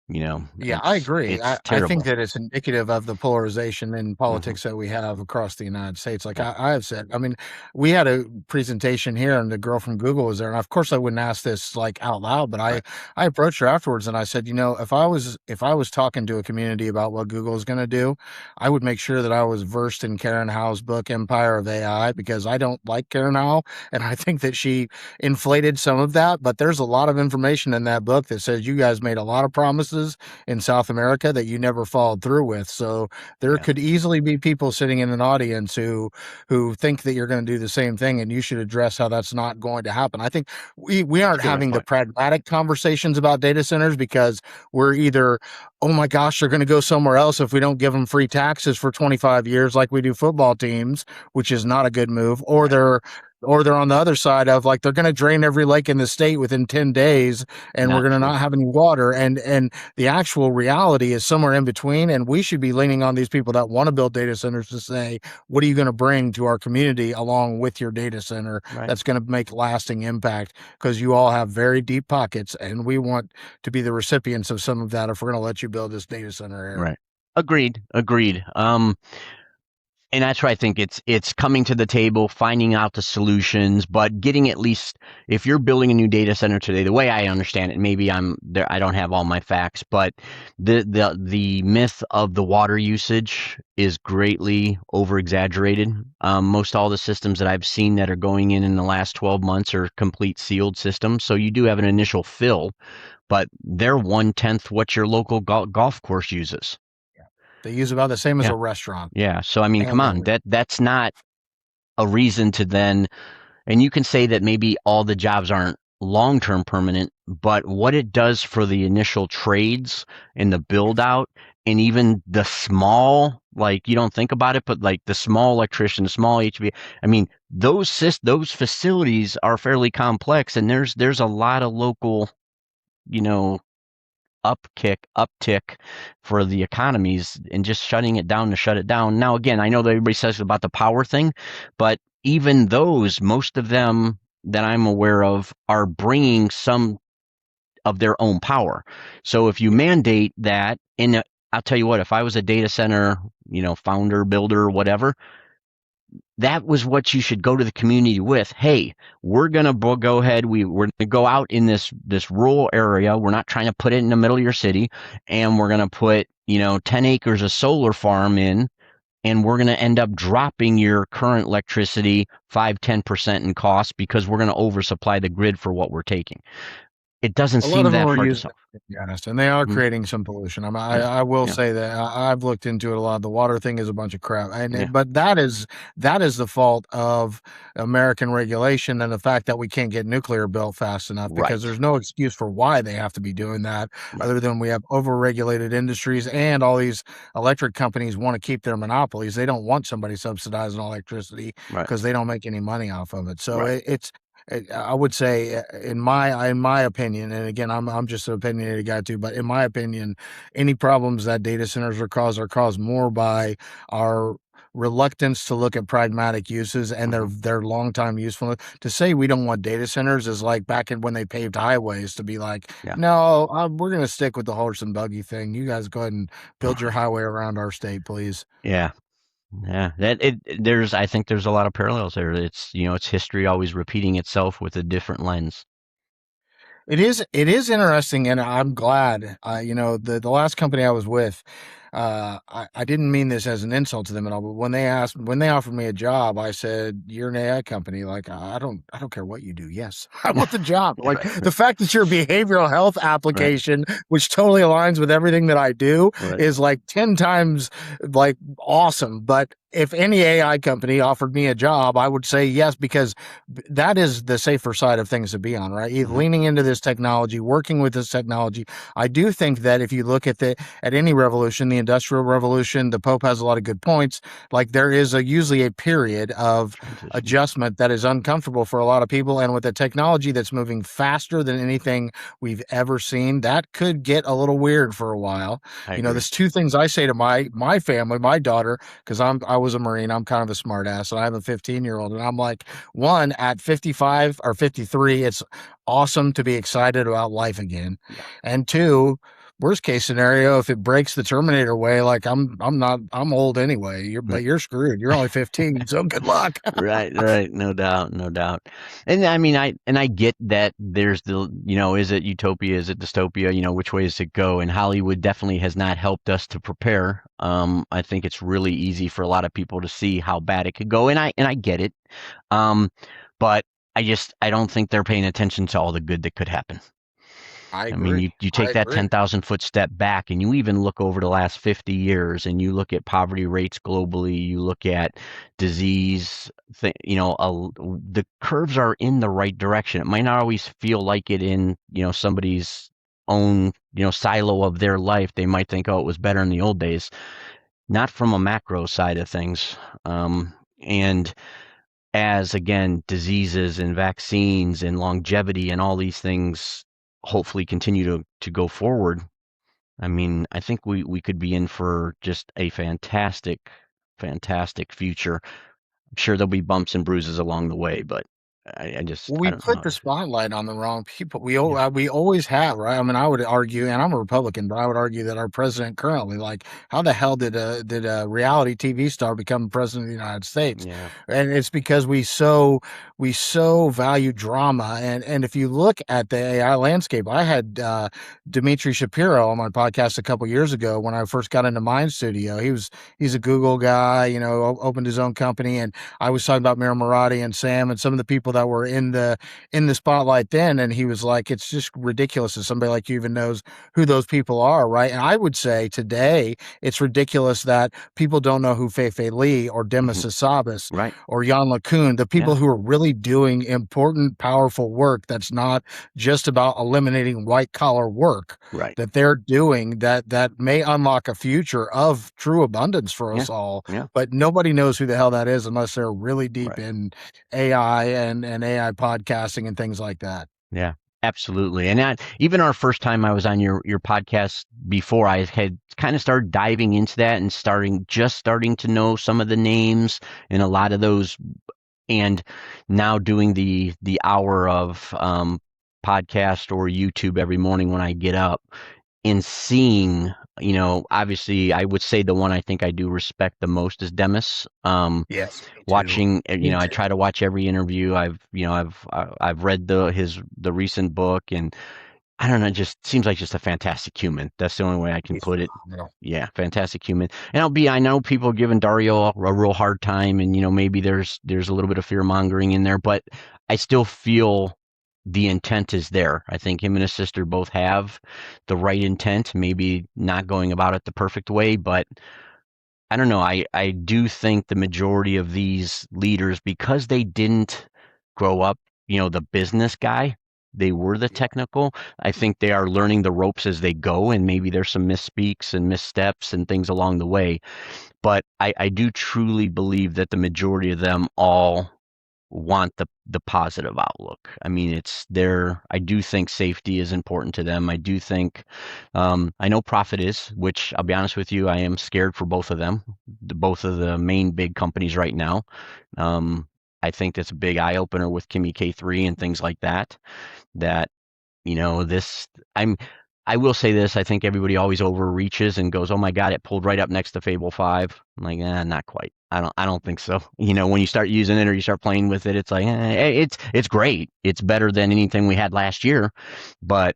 Yeah, I agree. It's I think terrible. that it's indicative of the polarization in Hmm. politics that we have across the United States. Like Yeah. I have said, I mean, we had a presentation here and the girl from Google was there. And of course I wouldn't ask this like out loud, but Right. I approached her afterwards and I said, if I was talking to a community about what Google is going to do, I would make sure that I was versed in Karen Howe's book, Empire of AI, because I don't like Karen Howe. And I think that she inflated some of that, but there's a lot of information in that book that says you guys made a lot of promises in South America that you never followed through with. So there Yeah. could easily be people sitting in an audience who think that you're going to do the same thing, and you should address how that's not going to happen. I think we That's a aren't good way to having the put it. pragmatic conversations about data centers because we're either, oh my gosh, they're going to go somewhere else if we don't give them free taxes for 25 years like we do football teams, which is not a good move, or Right. they're on the other side of like they're going to drain every lake in the state within 10 days and we're Not going to true. not have any water, and the actual reality is somewhere in between, and we should be leaning on these people that want to build data centers to say, what are you going to bring to our community along with your data center Right. that's going to make lasting impact, because you all have very deep pockets and we want to be the recipients of some of that if we're going to let you build this data center here. Right. Agreed. Agreed. And that's why I think it's coming to the table, finding out the solutions, but getting at least if you're building a new data center today, the way I understand it, maybe I'm there, I don't have all my facts, but the myth of the water usage is greatly over exaggerated. Most all the systems that I've seen that are going in the last 12 months are complete sealed systems, so you do have an initial fill, but they're 1/10 what your local golf course uses. They use about the same as Yeah. a restaurant Yeah. So I mean, come on, annually. that's not a reason to then, and you can say that maybe all the jobs aren't long term permanent, but what it does for the initial trades and the build out, and even the small, like you don't think about it, but like the small electrician, the small HV, I mean, those facilities are fairly complex, and there's a lot of local, you know, uptick for the economies and just shutting it down to shut it down. Now, again, I know that everybody says about the power thing, but even those, most of them that I'm aware of are bringing some of their own power. So if you Yeah. mandate that, and I'll tell you what, if I was a data center, founder, builder, whatever, that was what you should go to the community with. Hey, we're gonna go ahead. We're gonna go out in this rural area. We're not trying to put it in the middle of your city, and we're gonna put 10 acres of solar farm in, and we're gonna end up dropping your current electricity 5-10% in cost because we're gonna oversupply the grid for what we're taking. It doesn't A lot seem of them that are hard to using solve. it, to be honest, and they are Mhm. creating some pollution. Yeah, I will yeah, say that I've looked into it a lot. The water thing is a bunch of crap, yeah. but that is the fault of American regulation and the fact that we can't get nuclear built fast enough, because Right. there's no excuse for why they have to be doing that, Right. other than we have overregulated industries and all these electric companies want to keep their monopolies. They don't want somebody subsidizing electricity Right. because they don't make any money off of it. So Right. I would say, in my opinion, and again, I'm just an opinionated guy too, but in my opinion, any problems that data centers are caused more by our reluctance to look at pragmatic uses and their Hmm. their long time usefulness. To say we don't want data centers is like back in when they paved highways to be like, Yeah. no, we're going to stick with the horse and buggy thing. You guys go ahead and build your highway around our state, please. Yeah. Yeah, there's I think there's a lot of parallels there. It's history always repeating itself with a different lens. It is interesting, and I'm glad. The last company I was with, I didn't mean this as an insult to them at all, but when they offered me a job, I said, "You're an AI company. Like, I don't care what you do. Yes, I want the job. Like Right, the fact that you're a behavioral health right, application, which totally aligns with everything that I do, right. is like 10 times like awesome. But if any AI company offered me a job, I would say yes, because that is the safer side of things to be on, right? Hmm. Leaning into this technology, working with this technology. I do think that if you look at any revolution, the industrial revolution, the Pope has a lot of good points. Like there is usually a period of Transition. adjustment that is uncomfortable for a lot of people. And with a technology that's moving faster than anything we've ever seen, that could get a little weird for a while. I You know, agree. there's two things I say to my family, my daughter, because I was a Marine, I'm kind of a smart ass, and I have a 15-year-old, and I'm like, one, at 55 or 53, it's awesome to be excited about life again. Yeah. And two, worst case scenario, if it breaks the Terminator way, like I'm old anyway. But you're screwed. You're only 15, so good luck. Right, right, no doubt, no doubt. And I mean, I get that there's the, is it utopia, is it dystopia, which way does it go? And Hollywood definitely has not helped us to prepare. I think it's really easy for a lot of people to see how bad it could go, and I get it. Um, but I don't think they're paying attention to all the good that could happen. I I mean, agree. you I take that agree. 10,000-foot step back and you even look over the last 50 years and you look at poverty rates globally, you look at disease, the curves are in the right direction. It might not always feel like it in, somebody's own, silo of their life. They might think, oh, it was better in the old days. Not from a macro side of things. And as again diseases and vaccines and longevity and all these things hopefully continue to go forward. I mean, I think we could be in for just a fantastic future. I'm sure there'll be bumps and bruises along the way, but Well, I we don't know. put the spotlight on the wrong people. Yeah, We always have, right? I mean, I would argue, and I'm a Republican, but I would argue that our president currently, like, how the hell did a reality TV star become president of the United States? yeah, And it's because we so value drama. And if you look at the AI landscape, I had Dimitri Shapiro on my podcast a couple years ago when I first got into Mind Studio. He's a Google guy, you know, opened his own company, and I was talking about Mira Murati and Sam and some of the people that were in the spotlight then, and he was like, "It's just ridiculous that somebody like you even knows who those people are, right?" And I would say today it's ridiculous that people don't know who Feifei Li or hmm, Demis Hassabis right, or Jan LeCun, the yeah, people who are really doing important, powerful work that's not just about eliminating white collar work right, that they're doing that may unlock a future of true abundance for yeah, us all, yeah, but nobody knows who the hell that is unless they're really deep right. in AI and AI podcasting and things like that. Yeah, absolutely. And even our first time I was on your podcast before, I had kind of started diving into that and starting to know some of the names and a lot of those, and now doing the hour of podcast or YouTube every morning when I get up and seeing, obviously I would say the one I think I do respect the most is Demis. Yes, me too. Watching, Me I too. try to watch every interview. I've read the recent book, and I don't know, just seems like just a fantastic human. That's the only way I can He's put it. phenomenal. Yeah, fantastic human. And I know people are giving Dario a real hard time, and maybe there's a little bit of fear mongering in there, but I still feel the intent is there. I think him and his sister both have the right intent, maybe not going about it the perfect way, but I don't know. I do think the majority of these leaders, because they didn't grow up, the business guy, they were the Yeah. technical. I think they are learning the ropes as they go, and maybe there's some misspeaks and missteps and things along the way. But I do truly believe that the majority of them all want the positive outlook. I mean, it's their. I do think safety is important to them. I do think, I know profit is, which I'll be honest with you, I am scared for both of them, both of the main big companies right now. Um, I think that's a big eye opener with Kimmy K3 and things like that. That this I will say this, I think everybody always overreaches and goes, "Oh my God, it pulled right up next to Fable 5." I'm like, not quite. I don't think so. When you start using it or you start playing with it, it's like, it's great. It's better than anything we had last year, but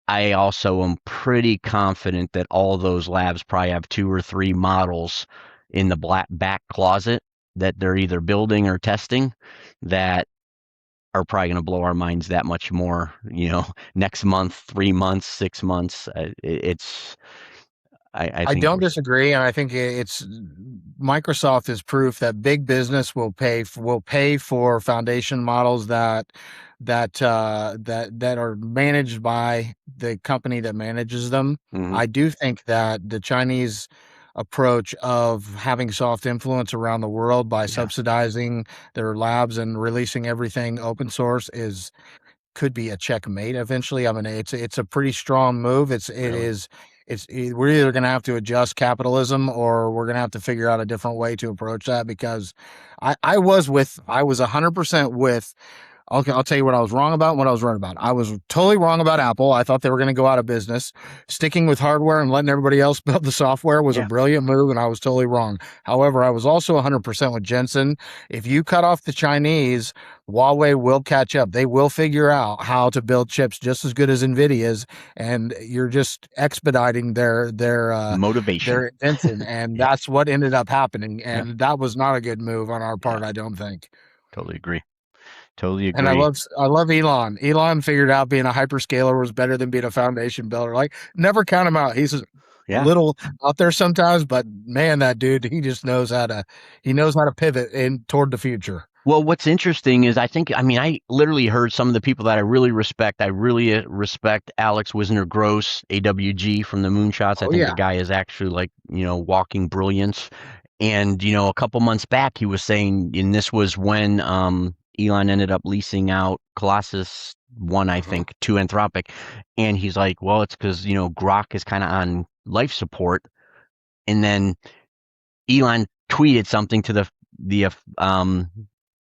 I also am pretty confident that all those labs probably have 2 or 3 models in the back closet that they're either building or testing that are probably going to blow our minds that much more, next month, 3 months, 6 months. I I think don't disagree, and I think it's Microsoft is proof that big business will pay for foundation models that are managed by the company that manages them. Mhm. I do think that the Chinese approach of having soft influence around the world by Yeah, subsidizing their labs and releasing everything open source is could be a checkmate eventually. I mean, it's a pretty strong move. really. We're either going to have to adjust capitalism or we're going to have to figure out a different way to approach that because I was 100% with. Okay, I'll tell you what I was wrong about and what I was right about. I was totally wrong about Apple. I thought they were going to go out of business. Sticking with hardware and letting everybody else build the software was a Yeah. brilliant move, and I was totally wrong. However, I was also 100% with Jensen. If you cut off the Chinese, Huawei will catch up. They will figure out how to build chips just as good as Nvidia's, and you're just expediting Motivation. their invention, and Yeah. that's what ended up happening. Yeah. And that was not a good move on our Yeah. part, I don't think. Totally agree. Totally And agree. I love Elon. Elon figured out being a hyperscaler was better than being a foundation builder. Like, never count him out. He's a Yeah. little out there sometimes, but man, that dude, he knows how to pivot in toward the future. Well, what's interesting is I literally heard some of the people that I really respect. I really respect Alex Wisner Gross, AWG from the Moonshots. I Oh think the yeah. guy is actually like, walking brilliance. And, a couple months back, he was saying, and this was when Elon ended up leasing out Colossus 1, I Uh-huh. think, to Anthropic. And he's like, well, it's because, Grok is kind of on life support. And then Elon tweeted something to the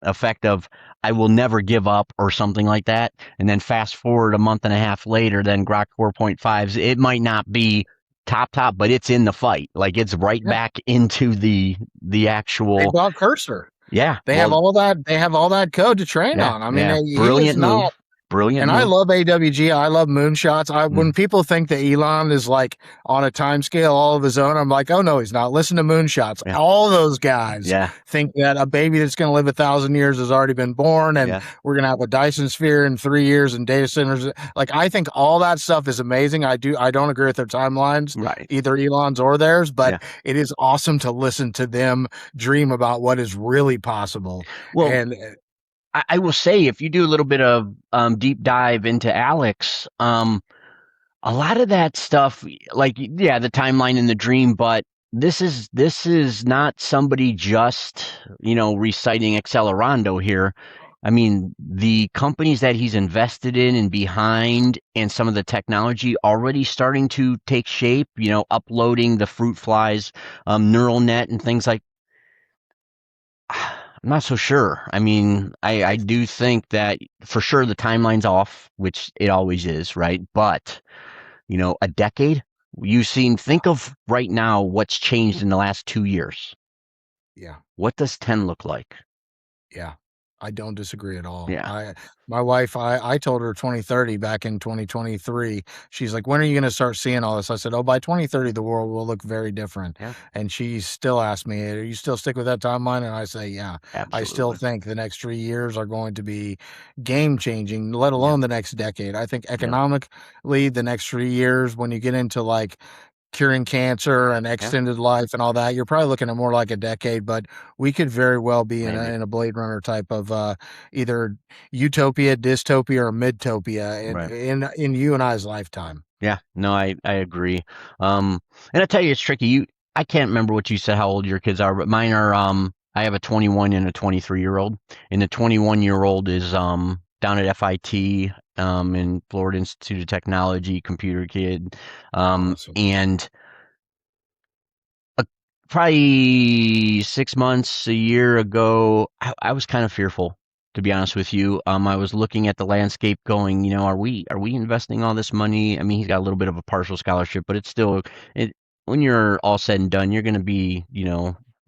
effect of "I will never give up" or something like that. And then fast forward a month and a half later, then Grok 4.5s. It might not be top, but it's in the fight. Like it's right Yeah. back into the They actual. bought Cursor. Yeah. Well. They have all that code to train Yeah. on. I mean, Yeah. he is Brilliant not. move. Brilliant And I move. love AWG. I love moonshots. When Mm, people think that Elon is like on a time scale all of his own, I'm like, oh no, he's not. Listen to moonshots. yeah. All those guys Yeah. think that a baby that's going to live 1,000 years has already been born, and Yeah. we're going to have a Dyson sphere in 3 years and data centers. Like, I think all that stuff is amazing. I don't agree with their timelines, Right. either Elon's or theirs, but Yeah. it is awesome to listen to them dream about what is really possible. Well, And I will say if you do a little bit of deep dive into Alex, a lot of that stuff, like yeah, the timeline and the dream, but this is not somebody just reciting Accelerando here. I mean, the companies that he's invested in and behind, and some of the technology already starting to take shape. Uploading the fruit flies, neural net, and things like. I'm not so sure. I mean, I do think that for sure the timeline's off, which it always is, right? But a decade. Think of right now what's changed in the last 2 years. yeah. What does 10 look like? Yeah, I don't disagree at all. Yeah. My wife, I told her 2030 back in 2023. She's like, "When are you going to start seeing all this?" I said, "Oh, by 2030, the world will look very different." Yeah. And she still asked me, "Are you still stick with that timeline?" And I say, "Yeah, I still Absolutely. think the next 3 years are going to be game changing, let Yeah. alone the next decade. I think Yeah. economically, the next 3 years, when you get into like curing cancer and Yeah. extended life and all that, you're probably looking at more like a decade, but we could very well be Maybe. in a Blade Runner type of either utopia, dystopia, or midtopia Right. in you and I's lifetime. Yeah. No, I agree. Um, and I tell you, it's tricky. I can't remember what you said, how old your kids are, but mine are. I have a 21 and a 23-year-old, and the 21-year-old is down at FIT, in Florida Institute of Technology, computer kid, Awesome. and probably 6 months, a year ago, I was kind of fearful, to be honest with you. I was looking at the landscape, going, are we investing all this money? I mean, he's got a little bit of a partial scholarship, but it's still it. When you're all said and done, you're going to be,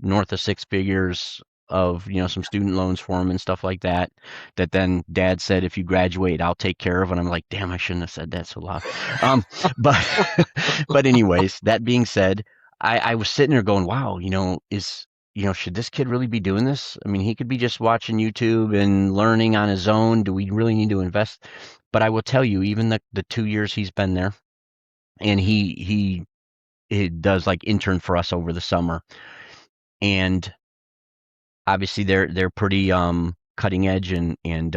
north of six figures of some student loans for him and stuff like that. That then Dad said, if you graduate, I'll take care of. And I'm like, damn, I shouldn't have said that so loud. But but anyways, that being said, I was sitting there going, wow, should this kid really be doing this? I mean, he could be just watching YouTube and learning on his own. Do we really need to invest? But I will tell you, even the 2 years he's been there, and he does like intern for us over the summer, and obviously they're pretty cutting edge and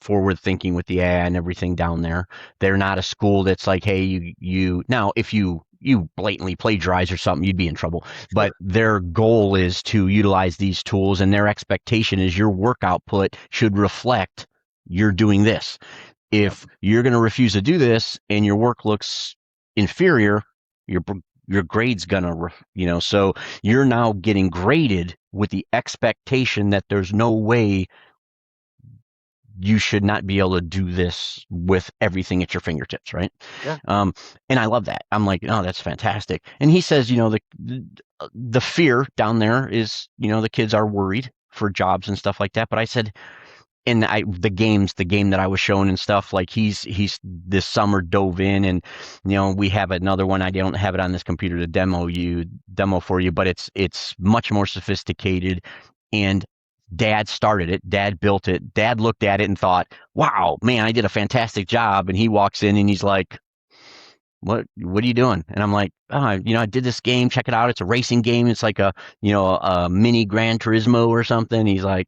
forward thinking with the AI and everything down there. They're not a school that's like, hey, you now if you blatantly plagiarize or something, you'd be in trouble. But Sure. their goal is to utilize these tools, and their expectation is your work output should reflect you're doing this. Yep. If you're going to refuse to do this and your work looks inferior, your your grade's gonna, so you're now getting graded with the expectation that there's no way you should not be able to do this with everything at your fingertips, right? Yeah. And I love that. I'm like, oh, that's fantastic. And he says, the fear down there is, the kids are worried for jobs and stuff like that. But I said, and the game that I was showing and stuff, like he's this summer dove in, and we have another one. I don't have it on this computer to demo for you, but it's much more sophisticated. And Dad started it, Dad built it, Dad looked at it and thought, wow, man, I did a fantastic job. And he walks in and he's like, what are you doing? And I'm like, oh, I did this game, check it out, it's a racing game, it's like a mini Gran Turismo or something. He's like,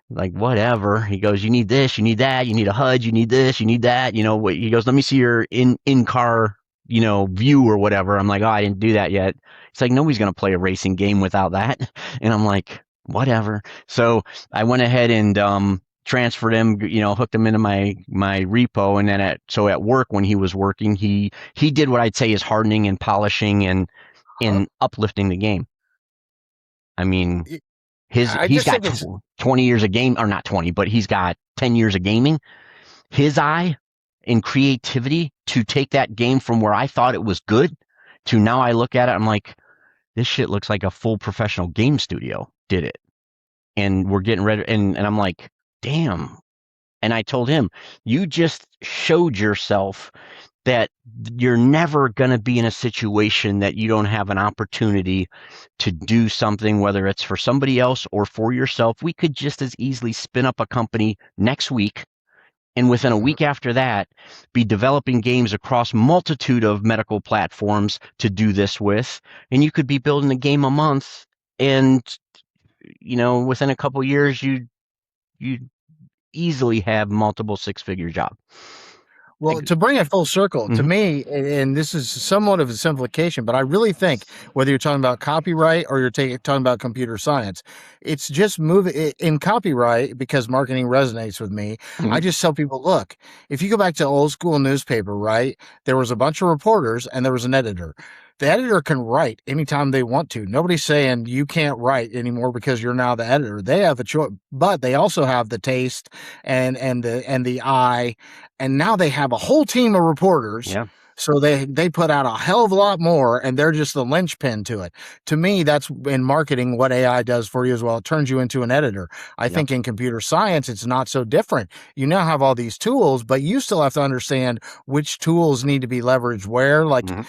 whatever. He goes, you need this, you need that, you need a HUD, you need this, you need that. He goes, let me see your in-car, view or whatever. I'm like, oh, I didn't do that yet. It's like, nobody's going to play a racing game without that. And I'm like, whatever. So I went ahead and transferred him, hooked him into my repo. And then at work, when he was working, he did what I'd say is hardening and polishing Huh? and uplifting the game. I mean, Y- I he's just got think it's 20 years of game, or not 20, but he's got 10 years of gaming. His eye and creativity to take that game from where I thought it was good to now I look at it, I'm like, this shit looks like a full professional game studio did it. And we're getting ready. And I'm like, damn. And I told him, you just showed yourself that you're never going to be in a situation that you don't have an opportunity to do something, whether it's for somebody else or for yourself. We could just as easily spin up a company next week, and within a Mhm. week after that, be developing games across multitude of medical platforms to do this with. And you could be building a game a month, and within a couple years, you easily have multiple six-figure job. Well, to bring it full circle, to Mm-hmm. me, and this is somewhat of a simplification, but I really think whether you're talking about copyright or you're talking about computer science, it's just moving in copyright because marketing resonates with me. Mm-hmm. I just tell people, look, if you go back to old school newspaper, right, there was a bunch of reporters and there was an editor. The editor can write anytime they want to. Nobody's saying you can't write anymore because you're now the editor. They have the choice, but they also have the taste and the eye, and now they have a whole team of reporters. Yeah. So they put out a hell of a lot more, and they're just the linchpin to it. To me, that's in marketing what AI does for you as well. It turns you into an editor. I Yep. think in computer science, it's not so different. You now have all these tools, but you still have to understand which tools need to be leveraged where. Like, Mm-hmm.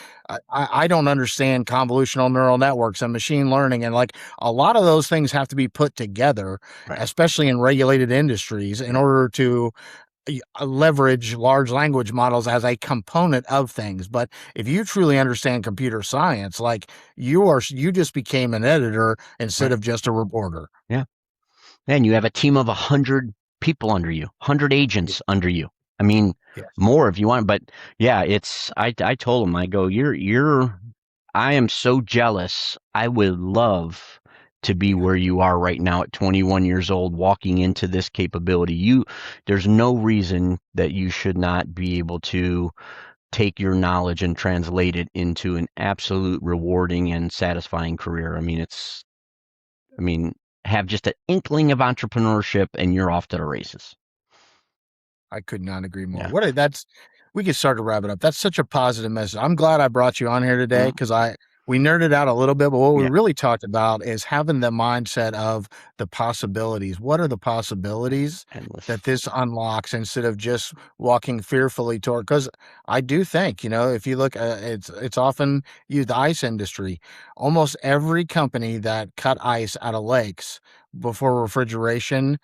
I don't understand convolutional neural networks and machine learning, and like a lot of those things have to be put together, Right. especially in regulated industries, in order to leverage large language models as a component of things. But if you truly understand computer science, like you just became an editor instead Right. of just a reporter. Yeah. And you have a team of 100 people under you, 100 agents Yeah. under you. I mean, Yes. more if you want, but yeah, I told him, I go, I am so jealous. I would love to be Yeah. where you are right now at 21 years old, walking into this capability. There's no reason that you should not be able to take your knowledge and translate it into an absolute rewarding and satisfying career. I mean, have just an inkling of entrepreneurship and you're off to the races. I could not agree more. Yeah. We could start to wrap it up. That's such a positive message. I'm glad I brought you on here today Mhm. because we nerded out a little bit, but what we Yeah, really talked about is having the mindset of the possibilities. What are the possibilities endless. that this unlocks instead of just walking fearfully toward? Because I do think, if you look, it's often used, the ice industry. Almost every company that cut ice out of lakes before refrigeration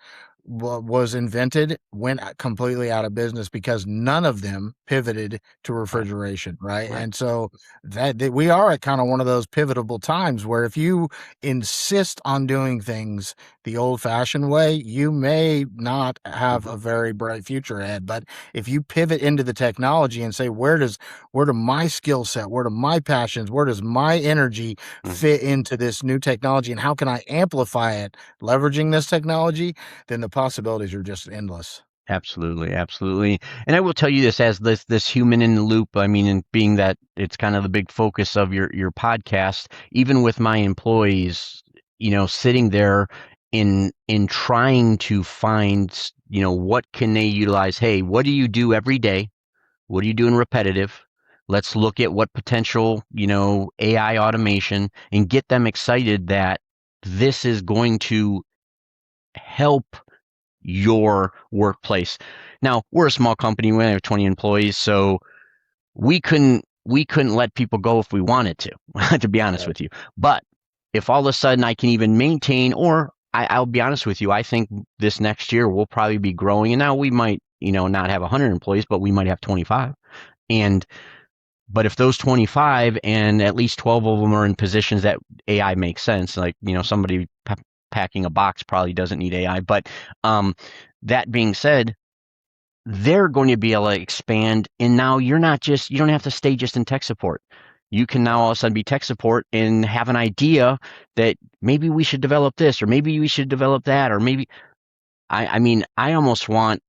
was invented went completely out of business because none of them pivoted to Right, refrigeration, right? right. And so that we are at kind of one of those pivotal times where if you insist on doing things the old-fashioned way, you may not have Hmm. a very bright future ahead. But if you pivot into the technology and say, where do my skill set, where do my passions, where does my energy Hmm. fit into this new technology, and how can I amplify it, leveraging this technology, then the possibilities are just endless. Absolutely, absolutely. And I will tell you this as this human in the loop. I mean, and being that it's kind of the big focus of your podcast, even with my employees, sitting there in trying to find, what can they utilize? Hey, what do you do every day? What are you doing repetitive? Let's look at what potential, AI automation and get them excited that this is going to help your workplace. Now, we're a small company. We only have 20 employees, so we couldn't let people go if we wanted to, to be honest Right. with you. But if all of a sudden I can even maintain, or I'll be honest with you, I think this next year we'll probably be growing. And now we might, not have 100 employees, but we might have 25. And but if those 25 and at least 12 of them are in positions that AI makes sense, like, somebody packing a box probably doesn't need AI. But um, that being said, they're going to be able to expand. And now you don't have to stay just in tech support. You can now all of a sudden be tech support and have an idea that maybe we should develop this, or maybe we should develop that, or maybe, I mean, I almost want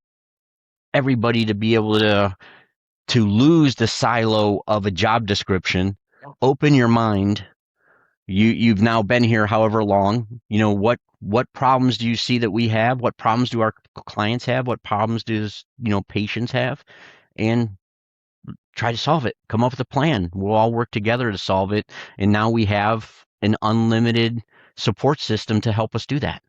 everybody to be able to lose the silo of a job description, open your mind. You've now been here however long. What problems do you see that we have? What problems do our clients have? What problems does patients have? And try to solve it. Come up with a plan. We'll all work together to solve it. And now we have an unlimited support system to help us do that.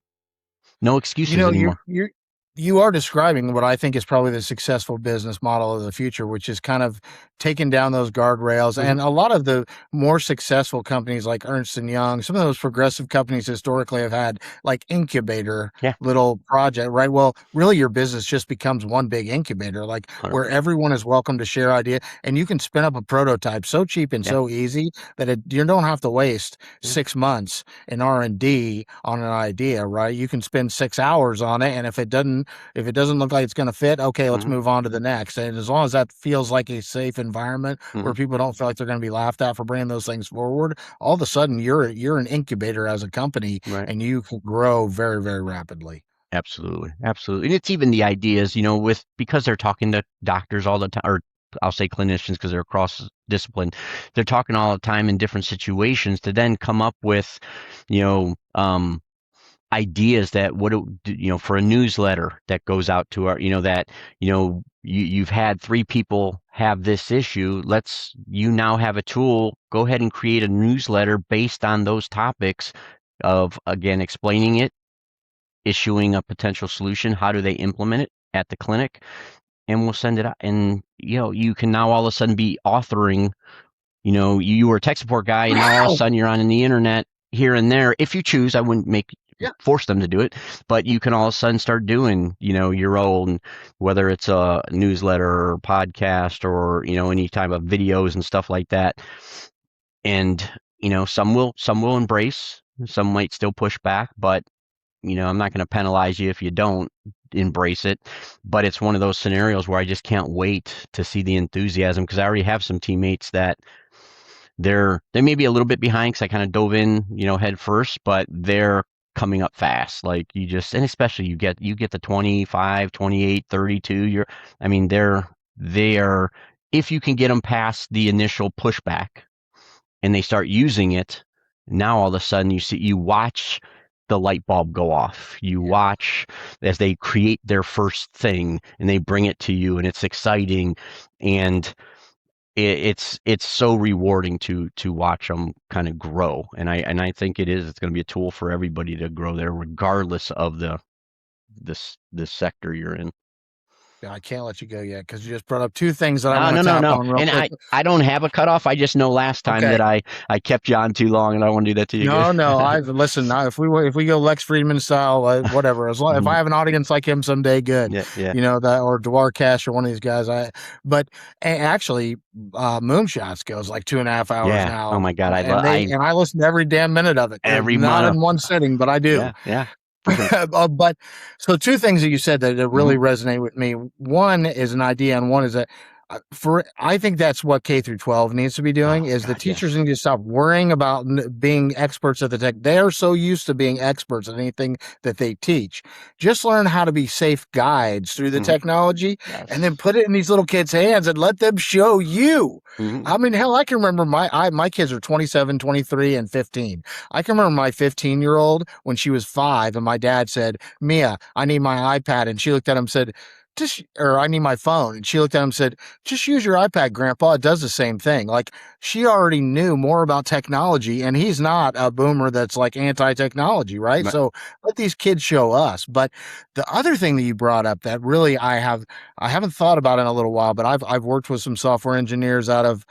No You excuses know, you're anymore. you're you are describing what I think is probably the successful business model of the future, which is kind of taking down those guardrails. Hmm. And a lot of the more successful companies like Ernst and Young, some of those progressive companies historically have had like incubator Yeah, little project, right? Well, really your business just becomes one big incubator, like where 100%. everyone is welcome to share idea and you can spin up a prototype so cheap and Yeah. so easy that you don't have to waste Yeah. 6 months in R&D on an idea, right? You can spend 6 hours on it, and if it doesn't look like it's going to fit, okay, let's Hmm. move on to the next. And as long as that feels like a safe environment where Hmm. people don't feel like they're going to be laughed at for bringing those things forward, all of a sudden you're an incubator as a company, Right. and you can grow very, very rapidly. Absolutely. Absolutely. And it's even the ideas, with because they're talking to doctors all the time, or I'll say clinicians because they're cross discipline. They're talking all the time in different situations to then come up with, you know, um, ideas that for a newsletter that goes out to our, that, you've had three people have this issue. You now have a tool. Go ahead and create a newsletter based on those topics of, again, explaining it, issuing a potential solution. How do they implement it at the clinic? And we'll send it out. And, you can now all of a sudden be authoring, you were a tech support guy and now all of a sudden you're on the internet here and there. If you choose, I wouldn't Yeah. force them to do it, but you can all of a sudden start doing, your own, whether it's a newsletter or podcast or, any type of videos and stuff like that. And, some will embrace, some might still push back, but I'm not going to penalize you if you don't embrace it. But it's one of those scenarios where I just can't wait to see the enthusiasm because I already have some teammates that they may be a little bit behind because I kind of dove in, head first, but they're coming up fast. Like and especially you get the 25, 28, 32. I mean, they are, if you can get them past the initial pushback and they start using it, now all of a sudden you watch the light bulb go off. You Yeah. watch as they create their first thing and they bring it to you and it's exciting. And it's so rewarding to watch them kind of grow, and I think it's going to be a tool for everybody to grow there, regardless of this sector you're in. Yeah, I can't let you go yet because you just brought up two things that I No, want no, to no, tap no. on real And quick. I don't have a cutoff. I just know last time Okay. that I kept you on too long, and I want to do that to you again. No. I listen. If we go Lex Friedman style, whatever. As long if I have an audience like him someday, good. Yeah, yeah, That or Dwar Cash or one of these guys. But actually, Moonshots goes like 2.5 hours yeah. Oh now, my God, and I listen to every damn minute of it. every Not month. in one sitting, but I do. Yeah, yeah, for sure. But so two things that you said that Hmm. really resonate with me. One is an idea, and one is that I think that's what K through 12 needs to be doing Oh is the God, teachers yes. need to stop worrying about being experts at the tech. They are so used to being experts at anything that they teach. Just learn how to be safe guides through the Hmm. technology, and then Yes. put it in these little kids' hands and let them show you. Hmm. I mean, hell, I can remember my kids are 27, 23, and 15. I can remember my 15-year-old when she was 5, and my dad said, Mia, I need my iPad. And she looked at him and said, or I need my phone. And she looked at him and said, just use your iPad, Grandpa. It does the same thing. Like she already knew more about technology, and he's not a boomer that's like anti-technology, right? Right. So let these kids show us. But the other thing that you brought up that really I haven't thought about in a little while, but I've worked with some software engineers out of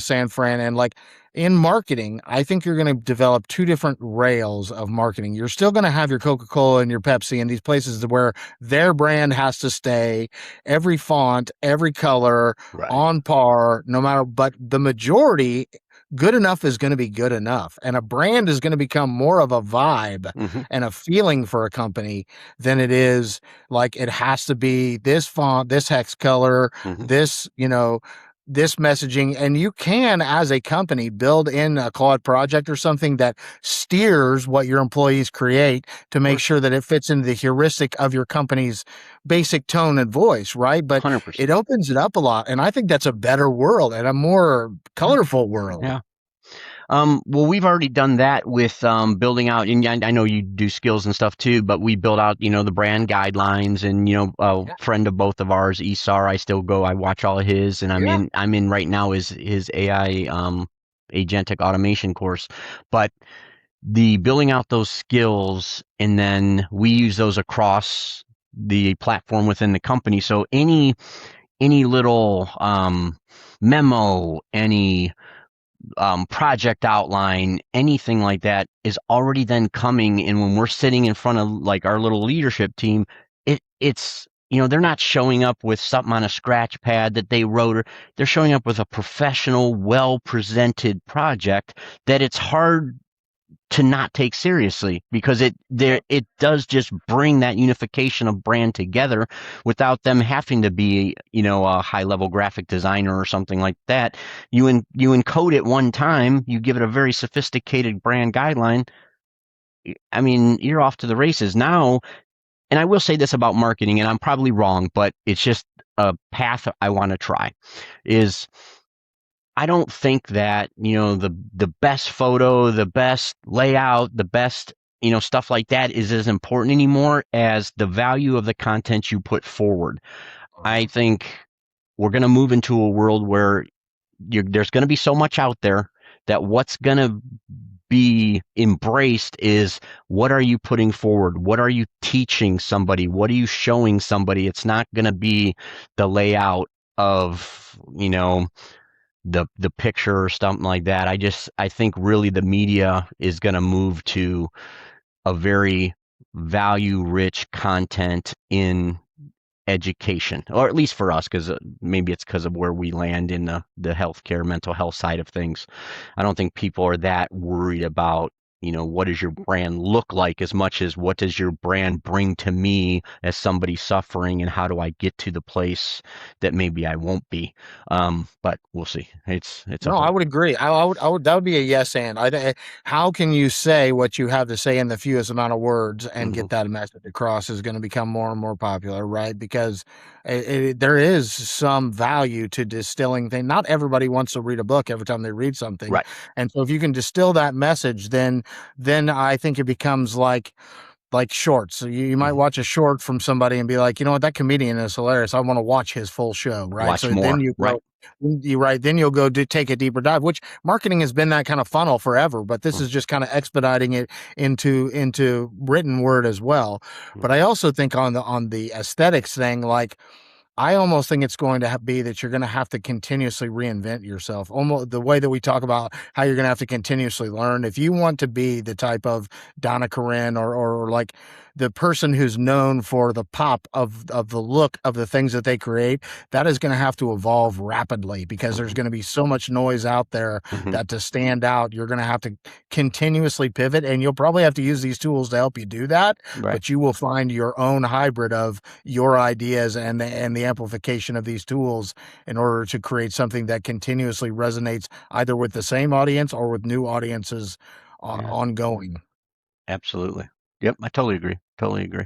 San Fran, and like in marketing, I think you're going to develop two different rails of marketing. You're still going to have your Coca-Cola and your Pepsi and these places where their brand has to stay, every font, every color Right. on par, no matter, but the majority, good enough is going to be good enough. And a brand is going to become more of a vibe Hmm. and a feeling for a company than it is like it has to be this font, this hex color, Hmm. this, this messaging. And you can, as a company, build in a Claude project or something that steers what your employees create to Of make course. sure that it fits into the heuristic of your company's basic tone and voice, right? But it 100%. opens it up a lot. And I think that's a better world and a more Yeah. colorful world. Yeah. Well, we've already done that with building out, and I know you do skills and stuff too, but we build out, the brand guidelines, and a Yeah. friend of both of ours, Esar, I watch all of his, and Yeah. I'm in right now his AI agentic automation course, but the building out those skills, and then we use those across the platform within the company. So any little memo, any project outline, anything like that is already then coming. And when we're sitting in front of like our little leadership team, it's they're not showing up with something on a scratch pad that they wrote, or they're showing up with a professional, well presented project that it's hard to not take seriously, because it does just bring that unification of brand together without them having to be a high level graphic designer or something like that. You encode it one time, you give it a very sophisticated brand guideline. I mean, you're off to the races now. And I will say this about marketing, and I'm probably wrong, but it's just a path I want to try. Is I don't think that, the best photo, the best layout, the best, stuff like that is as important anymore as the value of the content you put forward. I think we're going to move into a world where there's going to be so much out there that what's going to be embraced is, what are you putting forward? What are you teaching somebody? What are you showing somebody? It's not going to be the layout of, the picture or something like that. I think really the media is going to move to a very value rich content in education, or at least for us, because maybe it's because of where we land in the healthcare mental health side of things. I don't think people are that worried about, what does your brand look like, as much as what does your brand bring to me as somebody suffering, and how do I get to the place that maybe I won't be. But we'll see. It's a No, I whole. would agree. I would, that would be a yes and. How can you say what you have to say in the fewest amount of words and Hmm. get that message across is going to become more and more popular, right? Because there is some value to distilling things. Not everybody wants to read a book every time they read something, Right. and so if you can distill that message, then I think it becomes like like shorts. So you might Mhm. watch a short from somebody and be like, you know what, that comedian is hilarious. I want to watch his full show, right? Watch So then more, you right? go, then you'll go take a deeper dive, which marketing has been that kind of funnel forever, but this Mm, is just kind of expediting it into written word as well. mm, But I also think on the aesthetics thing, like I almost think it's going to be that you're going to have to continuously reinvent yourself. Almost the way that we talk about how you're going to have to continuously learn. If you want to be the type of Donna Karan or like the person who's known for the pop of the look of the things that they create, that is going to have to evolve rapidly because there's mhm, going to be so much noise out there mhm. that to stand out, you're going to have to continuously pivot, and you'll probably have to use these tools to help you do that. Right. But you will find your own hybrid of your ideas and the amplification of these tools in order to create something that continuously resonates either with the same audience or with new audiences Yeah, ongoing. absolutely. Yep, I totally agree. Totally agree.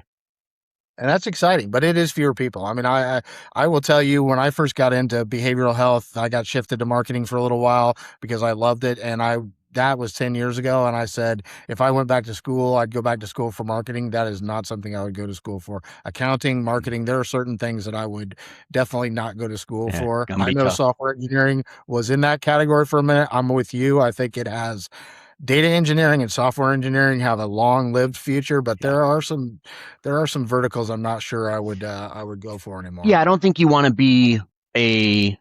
And that's exciting, but it is fewer people. I mean, I will tell you, when I first got into behavioral health, I got shifted to marketing for a little while because I loved it, and I that was 10 years ago, and I said if I went back to school, I'd go back to school for marketing. That is not something I would go to school for. Accounting, Mm, marketing, there are certain things that I would definitely not go to school yeah, for. gonna I be know tough. software engineering was in that category for a minute. I'm with you. I think it has data engineering and software engineering have a long-lived future, but Yeah. there are some verticals I'm not sure I would go for anymore. Yeah, I don't think you want to be a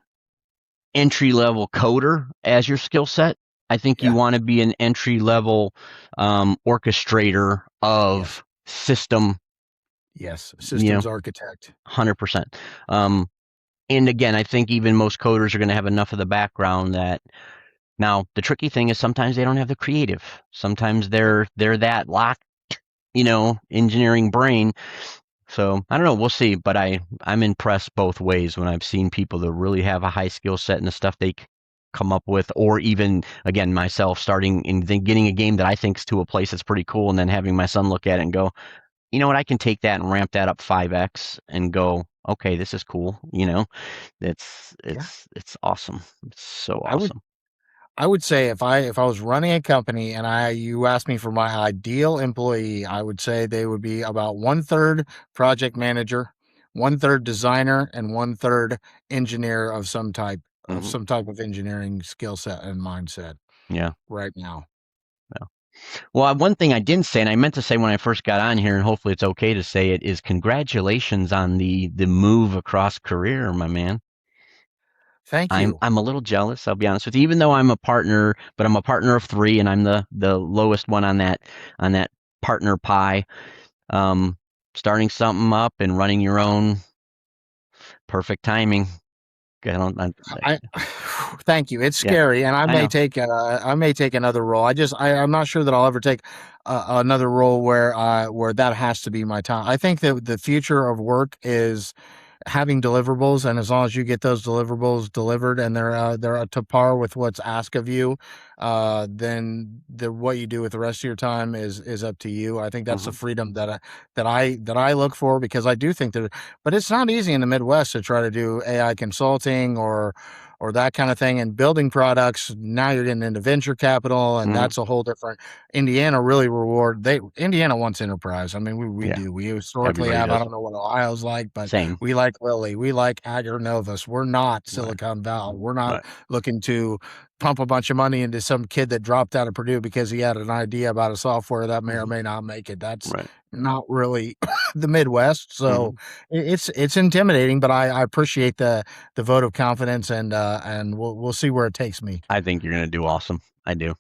entry level coder as your skill set. I think you Yeah. want to be an entry level orchestrator Yes. of system, Yes. you know, Systems architect. 100%. Um, and again, I think even most coders are going to have enough of the background that now the tricky thing is sometimes they don't have the creative. Sometimes Yep. they're that locked, engineering brain. So I don't know. We'll see. But I'm impressed both ways when I've seen people that really have a high skill set and the stuff they come up with, or even again myself starting and then getting a game that I think's to a place that's pretty cool, and then having my son look at it and go, you know what, I can take that and ramp that up 5x and go, okay, this is cool. It's Yeah. it's awesome. It's so I would awesome. I would say if I was running a company and I you asked me for my ideal employee, I would say they would be about one third project manager, one third designer, and one third engineer of Hmm. some type of engineering skill set and mindset Yeah. right now. Yeah. Well, one thing I didn't say, and I meant to say when I first got on here, and hopefully it's okay to say it, is congratulations on the move across career, my man. Thank I'm you. I'm a little jealous, I'll be honest with you, even though I'm a partner, but I'm a partner of three, and I'm the lowest one on that partner pie. Um, Starting something up and running your own, perfect timing. I don't, I thank you. It's yeah, scary, and I know. I may take another role. I'm not sure that I'll ever take another role where that has to be my time. I think that the future of work is having deliverables, and as long as you get those deliverables delivered and they're to par with what's asked of you, then what you do with the rest of your time is up to you. I think that's the Hmm. freedom that I look for, because I do think that, but it's not easy in the Midwest to try to do AI consulting or that kind of thing and building products. Now you're getting into venture capital, and Hmm. that's a whole different. Indiana really Indiana wants enterprise. I mean, we Yeah, do. We historically everybody have. I does. don't know what Ohio's like, but Same. we like Lilly. We like Agar Novus. We're not Right. Silicon Valley. We're not Right. looking to pump a bunch of money into some kid that dropped out of Purdue because he had an idea about a software that may or Hmm. may not make it. That's Right. not really the Midwest. So Hmm. it's intimidating, but I appreciate the vote of confidence, and we'll see where it takes me. I think you're gonna do awesome. I do.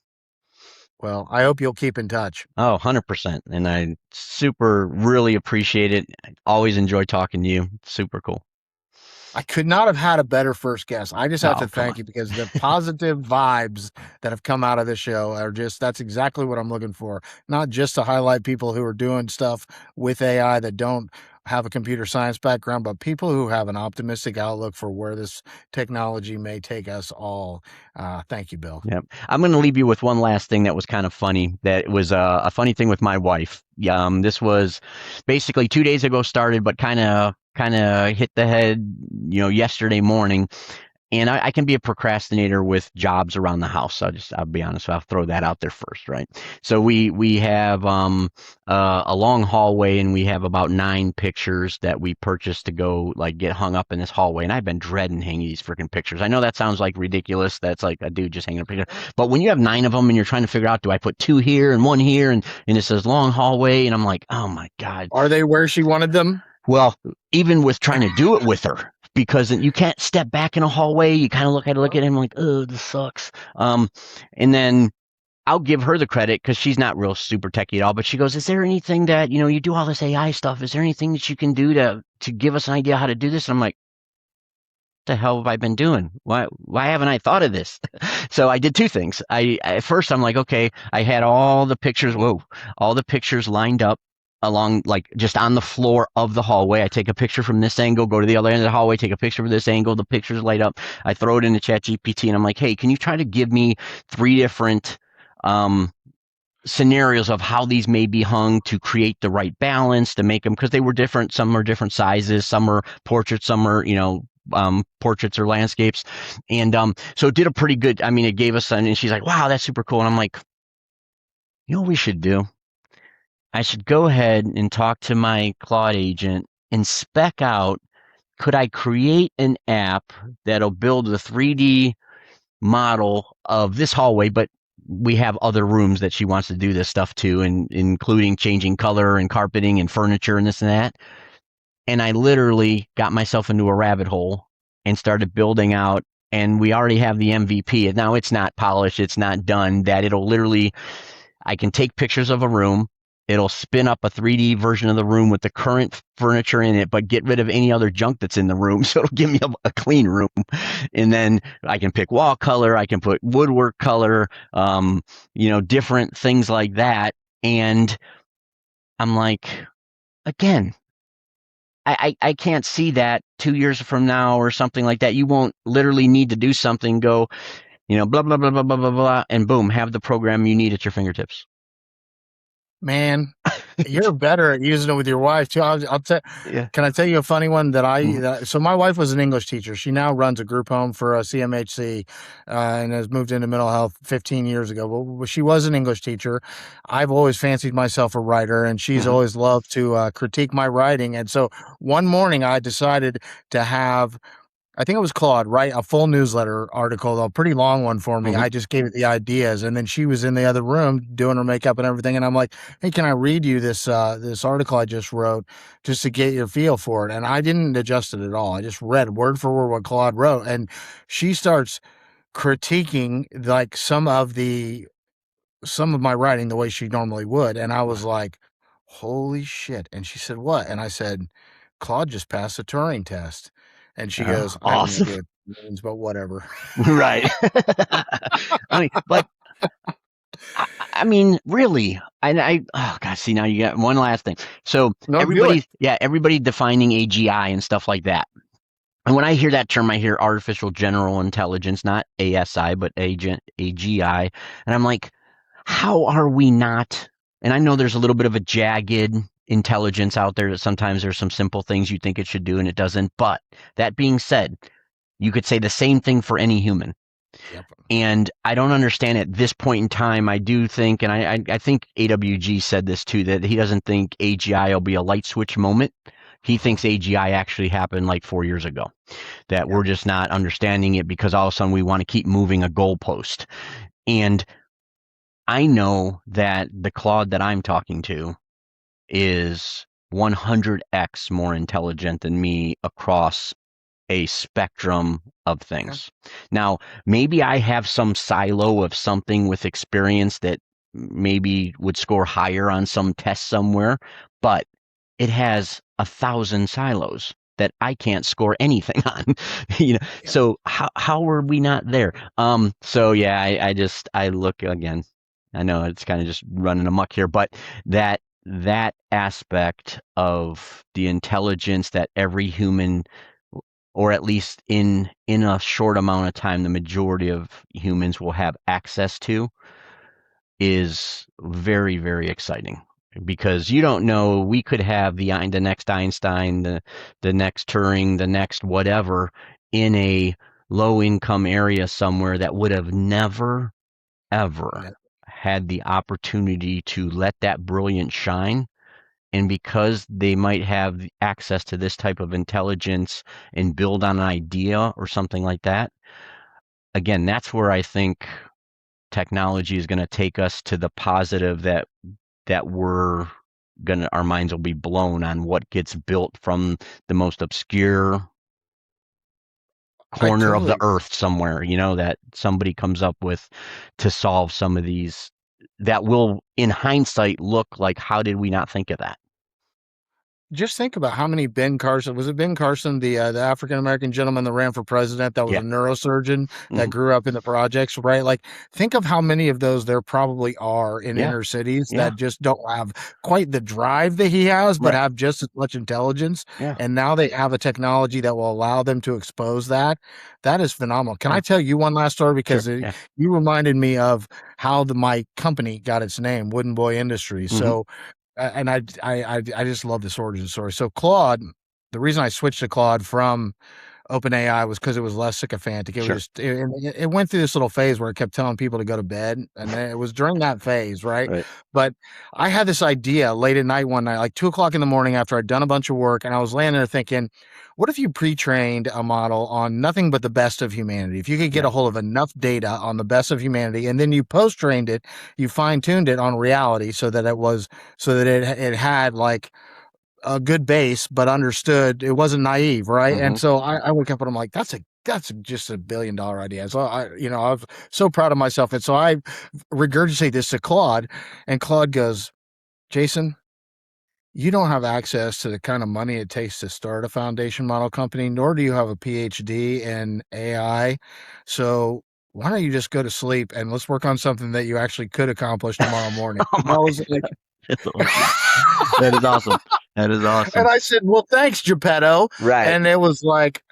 Well, I hope you'll keep in touch. Oh, 100%. And I super really appreciate it. I always enjoy talking to you. It's super cool. I could not have had a better first guest. I just have Oh, to come on. thank you because the positive vibes that have come out of this show are that's exactly what I'm looking for. Not just to highlight people who are doing stuff with AI that don't have a computer science background, but people who have an optimistic outlook for where this technology may take us all. Thank you, Bill. Yep. I'm going to leave you with one last thing that was kind of funny. That was a funny thing with my wife. This was basically 2 days ago started, but kind of hit the head, yesterday morning. And I can be a procrastinator with jobs around the house. I'll be honest. I'll throw that out there first, right? So we have a long hallway, and we have about 9 pictures that we purchased to go like get hung up in this hallway. And I've been dreading hanging these freaking pictures. I know that sounds like ridiculous. That's like a dude just hanging a picture. But when you have 9 of them and you're trying to figure out, do I put 2 here and 1 here, and it says long hallway, and I'm like, oh my god. Are they where she wanted them? Well, even with trying to do it with her, because you can't step back in a hallway. You kind of look at him like, oh, this sucks. And then I'll give her the credit because she's not real super techie at all. But she goes, is there anything that, you do all this AI stuff? Is there anything that you can do to give us an idea how to do this? And I'm like, what the hell have I been doing? Why haven't I thought of this? So I did 2 things. At first I'm like, okay, I had all the pictures lined up along, like just on the floor of the hallway. I take a picture from this angle, go to the other end of the hallway, take a picture from this angle, the picture's light up. I throw it into ChatGPT and I'm like, hey, can you try to give me 3 different scenarios of how these may be hung to create the right balance to make them, because they were different. Some are different sizes, some are portraits, some are, portraits or landscapes. And so it did a pretty good, it gave us and she's like, wow, that's super cool. And I'm like, you know what we should do? I should go ahead and talk to my Claude agent and spec out, could I create an app that'll build a 3D model of this hallway, but we have other rooms that she wants to do this stuff to, and including changing color and carpeting and furniture and this and that. And I literally got myself into a rabbit hole and started building out, and we already have the MVP. Now it's not polished, it's not done, that it'll literally, I can take pictures of a room, it'll spin up a 3D version of the room with the current furniture in it, but get rid of any other junk that's in the room. So it'll give me a clean room. And then I can pick wall color, I can put woodwork color, different things like that. And I'm like, again, I can't see that 2 years from now or something like that. You won't literally need to do something, go, blah, blah, blah, blah, blah, blah, blah, and boom, have the program you need at your fingertips. Man, you're better at using it with your wife too. Yeah. Can I tell you a funny one so my wife was an English teacher. She now runs a group home for a CMHC, and has moved into mental health 15 years ago. Well, she was an English teacher. I've always fancied myself a writer, and she's always loved to critique my writing. And so one morning I decided to have, I think it was Claude, write a full newsletter article, a pretty long one for me. I just gave it the ideas, and then she was in the other room doing her makeup and everything. And I'm like, hey, can I read you this article I just wrote just to get your feel for it? And I didn't adjust it at all. I just read word for word what Claude wrote. And she starts critiquing like some of my writing the way she normally would. And I was like, holy shit. And she said, what? And I said, Claude just passed the Turing test. And she goes, I have no Awesome. idea what it means, but whatever. Right. But really, oh God, see, now you got one last thing. So No, everybody defining AGI and stuff like that. And when I hear that term, I hear artificial general intelligence, not ASI, but AGI. And I'm like, how are we not? And I know there's a little bit of a jagged intelligence out there, that sometimes there's some simple things you think it should do and it doesn't. But that being said, you could say the same thing for any human. Yep. And I don't understand at this point in time. I do think, and I think AWG said this too, that he doesn't think AGI will be a light switch moment. He thinks AGI actually happened like 4 years ago, that we're just not understanding it because all of a sudden we want to keep moving a goalpost. And I know that the Claude that I'm talking to is 100x more intelligent than me across a spectrum of things. Now, maybe I have some silo of something with experience that maybe would score higher on some test somewhere, but it has 1,000 silos that I can't score anything on. So how are we not there? So yeah, I look again. I know it's kind of just running amok here, but that aspect of the intelligence that every human, or at least in a short amount of time, the majority of humans will have access to, is very, very exciting. Because you don't know, we could have the next Einstein, the next Turing, the next whatever in a low income area somewhere that would have never, ever had the opportunity to let that brilliance shine. And because they might have access to this type of intelligence and build on an idea or something like that, again, that's where I think technology is going to take us to the positive that our minds will be blown on what gets built from the most obscure I corner of the totally earth somewhere, that somebody comes up with to solve some of these that will, in hindsight, look like, how did we not think of that? just think about how many Ben Carson was it Ben Carson, the African American gentleman that ran for president that was Yeah. a neurosurgeon that Hmm. grew up in the projects, right? Like, think of how many of those there probably are in Yeah. inner cities Yeah. that just don't have quite the drive that he has, but Right. have just as much intelligence. Yeah. And now they have a technology that will allow them to expose that. That is phenomenal. Can I Yeah. tell you one last story? Sure. Because Yeah. you reminded me of how my company got its name, Wooden Boy Industries. Hmm. So and I just love this origin story. So Claude, the reason I switched to Claude from OpenAI was because it was less sycophantic. It was Sure. just it went through this little phase where it kept telling people to go to bed, and then it was during that phase, right? Right. But I had this idea late at night one night, like 2 o'clock in the morning after I'd done a bunch of work, and I was laying there thinking, what if you pre-trained a model on nothing but the best of humanity? If you could get Yeah. a hold of enough data on the best of humanity, and then you post-trained it, you fine-tuned it on reality so that it had like a good base, but understood it wasn't naive, right? And Hmm. so I wake up and I'm like, that's just $1 billion idea. So I was so proud of myself, and so I regurgitate this to Claude, and Claude goes, Jason, you don't have access to the kind of money it takes to start a foundation model company, nor do you have a PhD in AI. So why don't you just go to sleep and let's work on something that you actually could accomplish tomorrow morning? Oh And my I was like, God. That's awesome. That is awesome. That is and awesome. I said, "Well, thanks, Geppetto." Right. And it was like,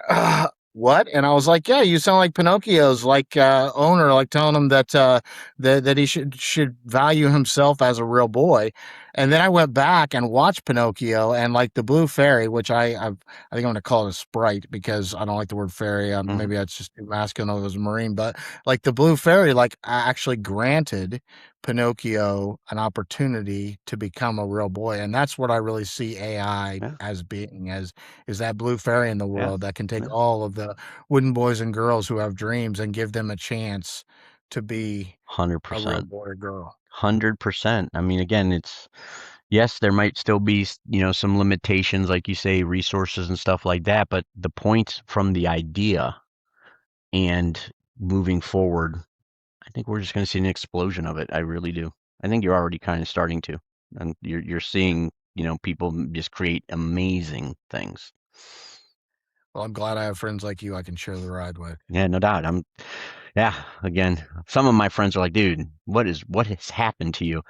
"What?" And I was like, "Yeah, you sound like Pinocchio's like owner, like telling him that he should value himself as a real boy." And then I went back and watched Pinocchio and like the Blue Fairy, which I think I'm going to call it a sprite because I don't like the word fairy. Hmm. Maybe that's just too masculine of it was a marine, but like the Blue Fairy, like actually granted Pinocchio an opportunity to become a real boy. And that's what I really see AI Yeah. as being, as is that blue fairy in the Yeah. world that can take Yeah. all of the wooden boys and girls who have dreams and give them a chance to be a real 100%. boy or girl. 100%. I mean, again, yes, there might still be, some limitations, like you say, resources and stuff like that, but the point from the idea and moving forward, I think we're just going to see an explosion of it. I really do. I think you're already kind of starting to, and you're seeing, people just create amazing things. Well, I'm glad I have friends like you I can share the ride with. Yeah, no doubt. Yeah, again, some of my friends are like, dude, what has happened to you?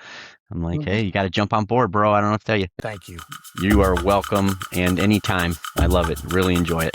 I'm like, Mhm. hey, you got to jump on board, bro. I don't know what to tell you. Thank you. You are welcome, and anytime. I love it. Really enjoy it.